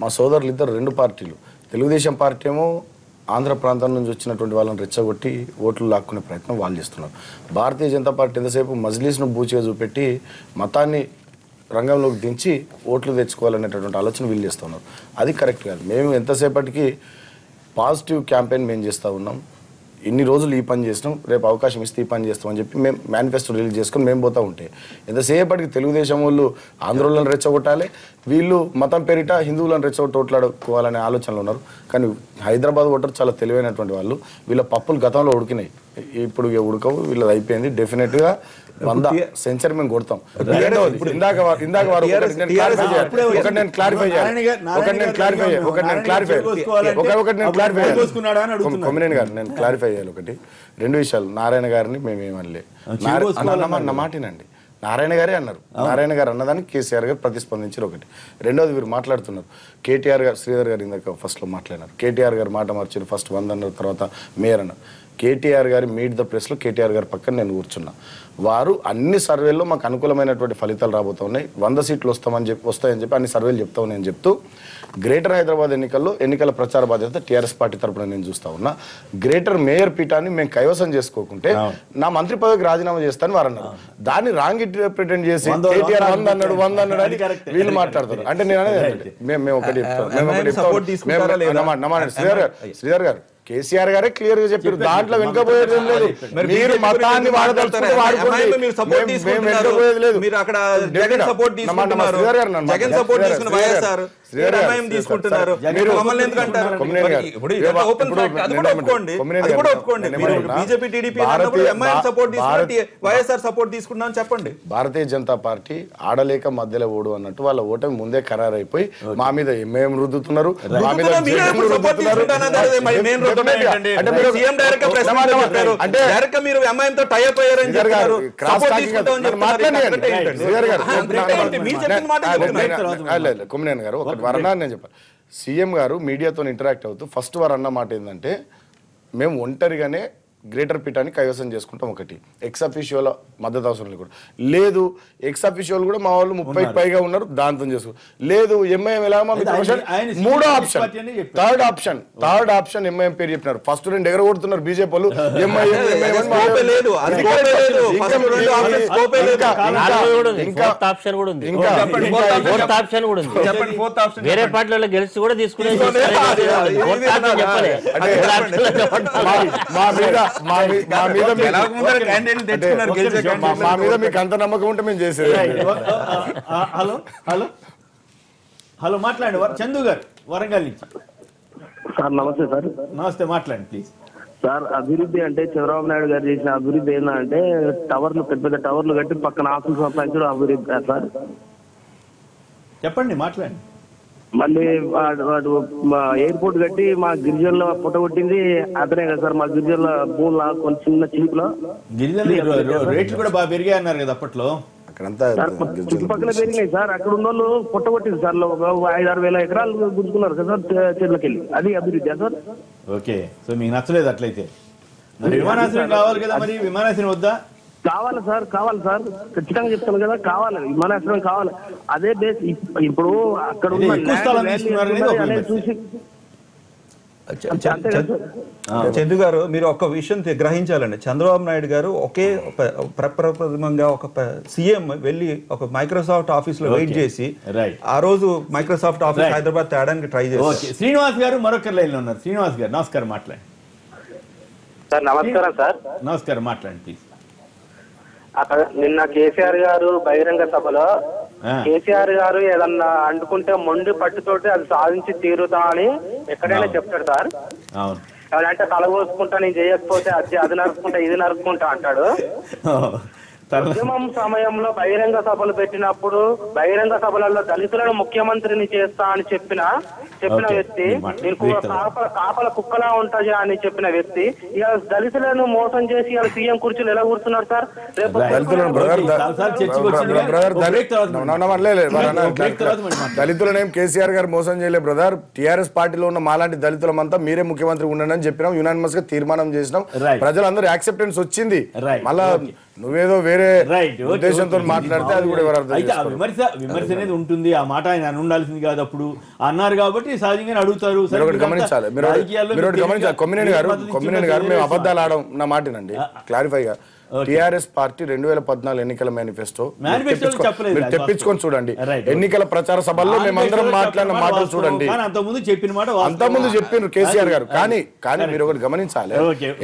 మా సోదరులు ఇద్దరు 2 పార్టీలు, తెలుగుదేశం పార్టీ ఏమో ఆంధ్ర ప్రాంతం నుంచి వచ్చినటువంటి వాళ్ళని రెచ్చగొట్టి ఓట్లు లాక్కునే ప్రయత్నం వాళ్ళు చేస్తున్నారు. భారతీయ జనతా పార్టీ ఎంతసేపు మజ్లీస్ను బూచిగా చూపెట్టి మతాన్ని రంగంలోకి దించి ఓట్లు తెచ్చుకోవాలనేటటువంటి ఆలోచన వీళ్ళు చేస్తున్నారు. అది కరెక్ట్ కాదు. మేము ఎంతసేపటికి పాజిటివ్ క్యాంపెయిన్ మేము చేస్తూ ఉన్నాం. ఇన్ని రోజులు ఈ పని చేసినాం, రేపు అవకాశం ఇస్తే ఈ పని చేస్తామని చెప్పి మేము మేనిఫెస్టో రిలీజ్ చేసుకొని మేము పోతూ ఉంటే ఎంతసేపటికి తెలుగుదేశం వాళ్ళు ఆంధ్రోళ్ళని రెచ్చగొట్టాలి, వీళ్ళు మతం పేరిట హిందువులను రెచ్చగొట్టి ఓట్లాడుకోవాలనే ఆలోచనలు ఉన్నారు. కానీ హైదరాబాద్ ఓటర్ చాలా తెలివైనటువంటి వాళ్ళు, వీళ్ళ పప్పులు గతంలో ఉడికినాయి, ఇప్పుడు ఉడకవు, వీళ్ళది అయిపోయింది. డెఫినెట్గా 100 సెంచరీ మేము కొడతాం. ఇందాక వారు కొమ్మినేని గారు నేను క్లారిఫై చేయాలి ఒకటి 2 విషయాలు. నారాయణ గారిని మేమేమనలే, నా మాటినండి, నారాయణ గారే అన్నారు. నారాయణ గారు అన్నదానికి కేసీఆర్ గారు ప్రతిస్పందించారు ఒకటి. రెండోది వీరు మాట్లాడుతున్నారు కేటీఆర్ గారు, శ్రీధర్ గారు ఇందాక ఫస్ట్లో మాట్లాడినారు. కేటీఆర్ గారు మాట మార్చారు, ఫస్ట్ 100 అన్నారు, తర్వాత మేయర్ అన్నారు. కేటీఆర్ గారి మీట్ ద ప్రెస్లో కేటీఆర్ గారి పక్కన నేను కూర్చున్నా. వారు అన్ని సర్వేల్లో మాకు అనుకూలమైనటువంటి ఫలితాలు రాబోతూ ఉన్నాయి, 100 సీట్లు వస్తాయని చెప్పి అన్ని సర్వేలు చెప్తా ఉన్నాయని చెప్తూ గ్రేటర్ హైదరాబాద్ ఎన్నికల ప్రచార బాధ్యత టీఆర్ఎస్ పార్టీ తరపున నేను చూస్తా ఉన్నా. గ్రేటర్ మేయర్ పీఠాన్ని మేము కైవసం చేసుకోకుంటే నా మంత్రి పదవికి రాజీనామా చేస్తాను వారు అన్నారు. దాన్ని రాంగ్ ఇంటర్ప్రిటేషన్ చేసి కేటీఆర్ 100 అన్నాడు అని వీళ్ళు మాట్లాడతారు. అంటే నేను అనేది మేము ఒకటి శ్రీధర్ గారు కేసీఆర్ గారే క్లియర్ గా చెప్పారు, దాంట్లో వెనుకపోయేది లేదు. మీరు మతాన్ని వాడదలుచుకుంటే వాడుకోండి, మేము వెనుకపోయేది లేదు. మీరు అక్కడ జగన్ సపోర్ట్ తీసుకుంటున్నారు, జగన్ సపోర్ట్ తీసుకున్న వైఎస్ఆర్ తీసుకుంటున్నారు, మమ్మల్ని ఎందుకంటారు? బీజేపీ టీడీపీ సపోర్ట్ తీసుకుంటే వైఎస్ఆర్ సపోర్ట్ తీసుకున్నా చెప్పండి. భారతీయ జనతా పార్టీ ఆడలేక మధ్యలో ఓడు అన్నట్టు వాళ్ళ ఓటమి ముందే ఖరారైపోయి మా మీద ఎంఐఎం రుద్దుతున్నారు, మా మీద కొమ్మినేని గారు ఒకటి వరణ నేను చెప్పాను. సీఎం గారు మీడియాతో ఇంటరాక్ట్ అవుతూ ఫస్ట్ వారు అన్న మాట ఏంటంటే, మేము ఒంటరిగానే గ్రేటర్ పీఠాన్ని కైవసం చేసుకుంటాం. ఒకటి ఎక్స్ అఫీషియల్ మద్దతు అవసరం కూడా లేదు, ఎక్స్ అఫీషియల్ కూడా మా వాళ్ళు 30 పైగా ఉన్నారు, దాంతో చేసుకో లేదు. ఎంఐఎం ఎలా మూడో ఆప్షన్, థర్డ్ ఆప్షన్ ఎంఐఎం పేరు చెప్పినారు. ఫస్ట్ 2 ఎగరగొడుతున్నారు బీజేపీ వాళ్ళు, వేరే పార్టీలో గెలిచి కూడా తీసుకునే మా మీద మీకు అంత నమ్మకం ఉంటే మేము చేసేది. హలో హలో హలో మాట్లాడండి. చందు గారు వరంగల్ నుంచి. సార్ నమస్తే సార్. నమస్తే, మాట్లాడండి ప్లీజ్. సార్ అభివృద్ధి అంటే చంద్రబాబు నాయుడు గారు చేసిన అభివృద్ధి ఏంటంటే టవర్లు, పెద్ద పెద్ద టవర్లు కట్టి పక్కన ఆఫీస్ సంపాదించడం అభివృద్ధి సార్. చెప్పండి, మాట్లాడండి. మళ్ళీ వాడు మా ఎయిర్పోర్ట్ కట్టి మా గిరిజనుల పుట్టగొట్టింది అతనే కదా సార్. మా గిరిజనుల భూముల కొంచెం చిన్న చీపులో గిరిజనుల రేట్లు కూడా బాగా పెరిగాయి అన్నారు కదా అప్పట్లో. చుట్టుపక్కల పెరిగినాయి సార్. అక్కడ ఉన్న వాళ్ళు పుట్టగొట్టింది సార్. 5-6 వేల ఎకరాలు గుంజుకున్నారు కదా సార్ చెట్లకెళ్ళి. అది అభివృద్ధి సార్. ఓకే, సో మీకు నచ్చలేదు అట్లయితే. మరి విమానాశ్రయం కావాలి కదా, మరి విమానాశ్రయం వద్దా? కావాలి సార్, కావాలి సార్, ఖచ్చితంగా చెప్తాను కదా, కావాలి విమానాశ్రయం కావాలి. అదే బేస్. ఇప్పుడు అక్కడ చూసి చందు గారు మీరు ఒక విషయం గ్రహించాలండి. చంద్రబాబు నాయుడు గారు ఒకే ప్రప్రథమంగా ఒక సీఎం వెళ్ళి ఒక మైక్రోసాఫ్ట్ ఆఫీస్ లో వెయిట్ చేసి ఆ రోజు మైక్రోసాఫ్ట్ ఆఫీస్ హైదరాబాద్ తేడానికి ట్రై చేసి. శ్రీనివాస్ గారు మరొక లైన్ లో ఉన్నారు. శ్రీనివాస్ గారు నమస్కారం, మాట్లాడండి. సార్ నమస్కారం సార్. నమస్కారం, మాట్లాడండి ప్లీజ్. అక్కడ నిన్న కేసీఆర్ గారు బహిరంగ సభలో కేసీఆర్ గారు ఏదన్నా అంటుకుంటే మొండి పట్టుతోటి అది సాధించి తీరుతా అని ఎక్కడైనా చెప్తాడు సార్. అంటే తల కోసుకుంటా, నేను చేయకపోతే అది నరుక్కుంటా, ఇది నరుక్కుంటా అంటాడు. ఉద్యమం సమయంలో బహిరంగ సభలు పెట్టినప్పుడు బహిరంగ సభలలో దళితులను ముఖ్యమంత్రిని చేస్తా అని చెప్పిన వ్యక్తి, నేను కాపల కుక్కలా ఉంటది అని చెప్పిన వ్యక్తి ఇక దళితులను మోసం చేసి ఇవాళ సీఎం కుర్చీలు ఎలా కూర్చున్నారు సార్? రేపు దళితులను ఏం కేసీఆర్ గారు మోసం చేయలేదు బ్రదర్. టీఆర్ఎస్ పార్టీలో ఉన్న మాలాంటి దళితులమంతా మీరే ముఖ్యమంత్రి ఉండండి అని చెప్పినాం, యునానిమస్ గా తీర్మానం చేసినాం, ప్రజలందరూ యాక్సెప్టెన్స్ వచ్చింది. మళ్ళా నువ్వేదో వేరే ఉద్దేశంతో మాట్లాడితే అది కూడా ఎవరు అర్థం చేసుకోరు. విమర్శ అనేది ఉంటుంది, ఆ మాట ఆయన ఉండాల్సింది కాదు. అప్పుడు అన్నారు కాబట్టి సహజంగానే అడుగుతారు. గమనించాలి, మీరు గమనించాలి. కొమ్మినేని గారు మేము అబద్ధాలు ఆడడం నా మాటినండి, క్లారిఫైగా. టిఆర్ఎస్ పార్టీ 2014 ఎన్నికల మేనిఫెస్టో తెప్పించుకొని చూడండి. ఎన్నికల ప్రచార సభల్లో మేమందరం మాట్లాడిన మాటలు చూడండి. అంతకుముందు చెప్పినారు కేసీఆర్ గారు. కానీ మీరు ఒకటి గమనించాలి,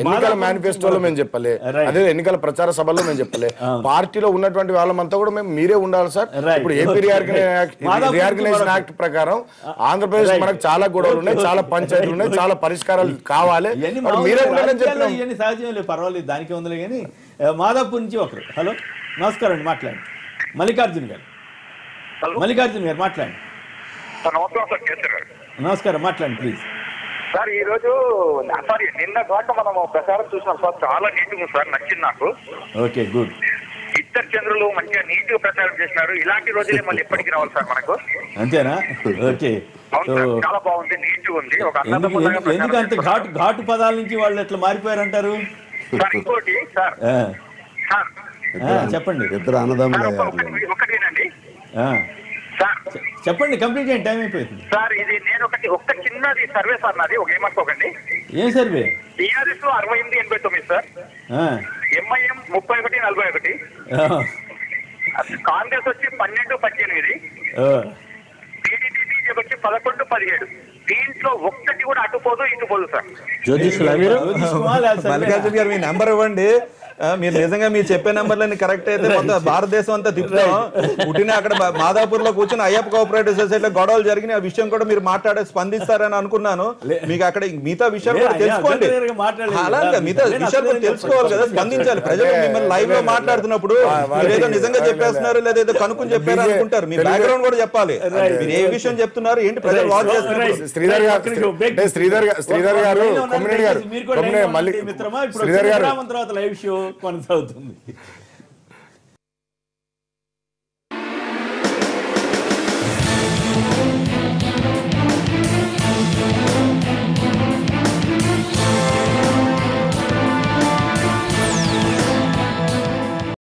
ఎన్నికల మేనిఫెస్టోలో మేము చెప్పలే, అదే ఎన్నికల ప్రచార సభల్లో మేము చెప్పలే. పార్టీలో ఉన్నటువంటి వాళ్ళమంతా కూడా మేము మీరే ఉండాలి సార్. ఇప్పుడు ఏపీ రీఆర్గనైజేషన్ యాక్ట్ ప్రకారం ఆంధ్రప్రదేశ్ మనకు చాలా గొడవలు ఉన్నాయి, చాలా పంచాయతీలు ఉన్నాయి, చాలా పరిష్కారాలు కావాలి, మీరే ఉండాలని చెప్పినాం. సహజంగా పర్వాలేదు, దానికే ఉందిలే. కానీ మాదాపూర్ నుంచి ఒకరు. హలో, నమస్కారం అండి, మాట్లాడండి. మల్లికార్జున్ గారు మాట్లాడండి. నమస్కారం, మాట్లాడండి ప్లీజ్. సార్ ఈ రోజు నిన్న దాకా మనం ప్రచారం చూసాం సార్, చాలా నీట్ ఉంది సార్, నచ్చింది నాకు. Okay, good. ఇద్దరు చంద్రులు మంచిగా నీట్ గా ప్రచారం చేసినారు. ఇలాంటి రోజులే మళ్ళీ ఎప్పటికీ రావాలి సార్ మనకు. అంతేనా? ఓకే, చాలా బాగుంది, నీట్ ఉంది. ఎందుకంత ఘాటు పదాల నుంచి వాళ్ళు ఎట్లా మారిపోయారంటారు? ఇంకోటి సార్ చెప్పండి. ఒకటేనండి చెప్పండి, కంప్లీట్ చేయండి, టైం అయిపోయింది సార్. ఇది నేను ఒక్క చిన్నది సర్వే సార్ నాది, ఒక ఏమనుకోకండి. ఏం survey? TRS 68-89 sir, MIM 31-41, Congress వచ్చి 12-18, టీడీపీ బీజేపీ వచ్చి 11-17, దీంట్లో ఒక్కటి కూడా అటుపోదు ఇటుపోదు సార్. మల్లికార్జున గారు మీ నెంబర్ ఇవ్వండి. మీరు నిజంగా మీరు చెప్పే నెంబర్లన్నీ కరెక్ట్ అయితే మొత్తం భారతదేశం అంతా తిప్పుతాం. పుట్టిన అక్కడ మాదాపూర్ లో కూర్చొని అయ్యప్ప కోఆపరేటివ్ సొసైటీలో గొడవలు జరిగిన ఆ విషయం కూడా మీరు స్పందిస్తారని అనుకున్నాను. మీకు అక్కడ మిగతా విషయాలు కూడా తెలుసుకోండి. అలాగే మిగతా విషయాలు కూడా తెలుసుకోవాలి కదా, స్పందించాలి. ప్రజలు మిమ్మల్ని లైవ్ లో మాట్లాడుతున్నప్పుడు మీరేదో నిజంగా చెప్పేస్తున్నారు లేదా ఏదో కనుక్కుని చెప్పారు అనుకుంటారు. మీ బ్యాక్గ్రౌండ్ కూడా చెప్పాలి. మీరు ఏ విషయం చెప్తున్నారు ఏంటి ప్రజలు వాచ్ చేస్తున్నారు. శ్రీధర్ గారు కొనసాగుతుంది.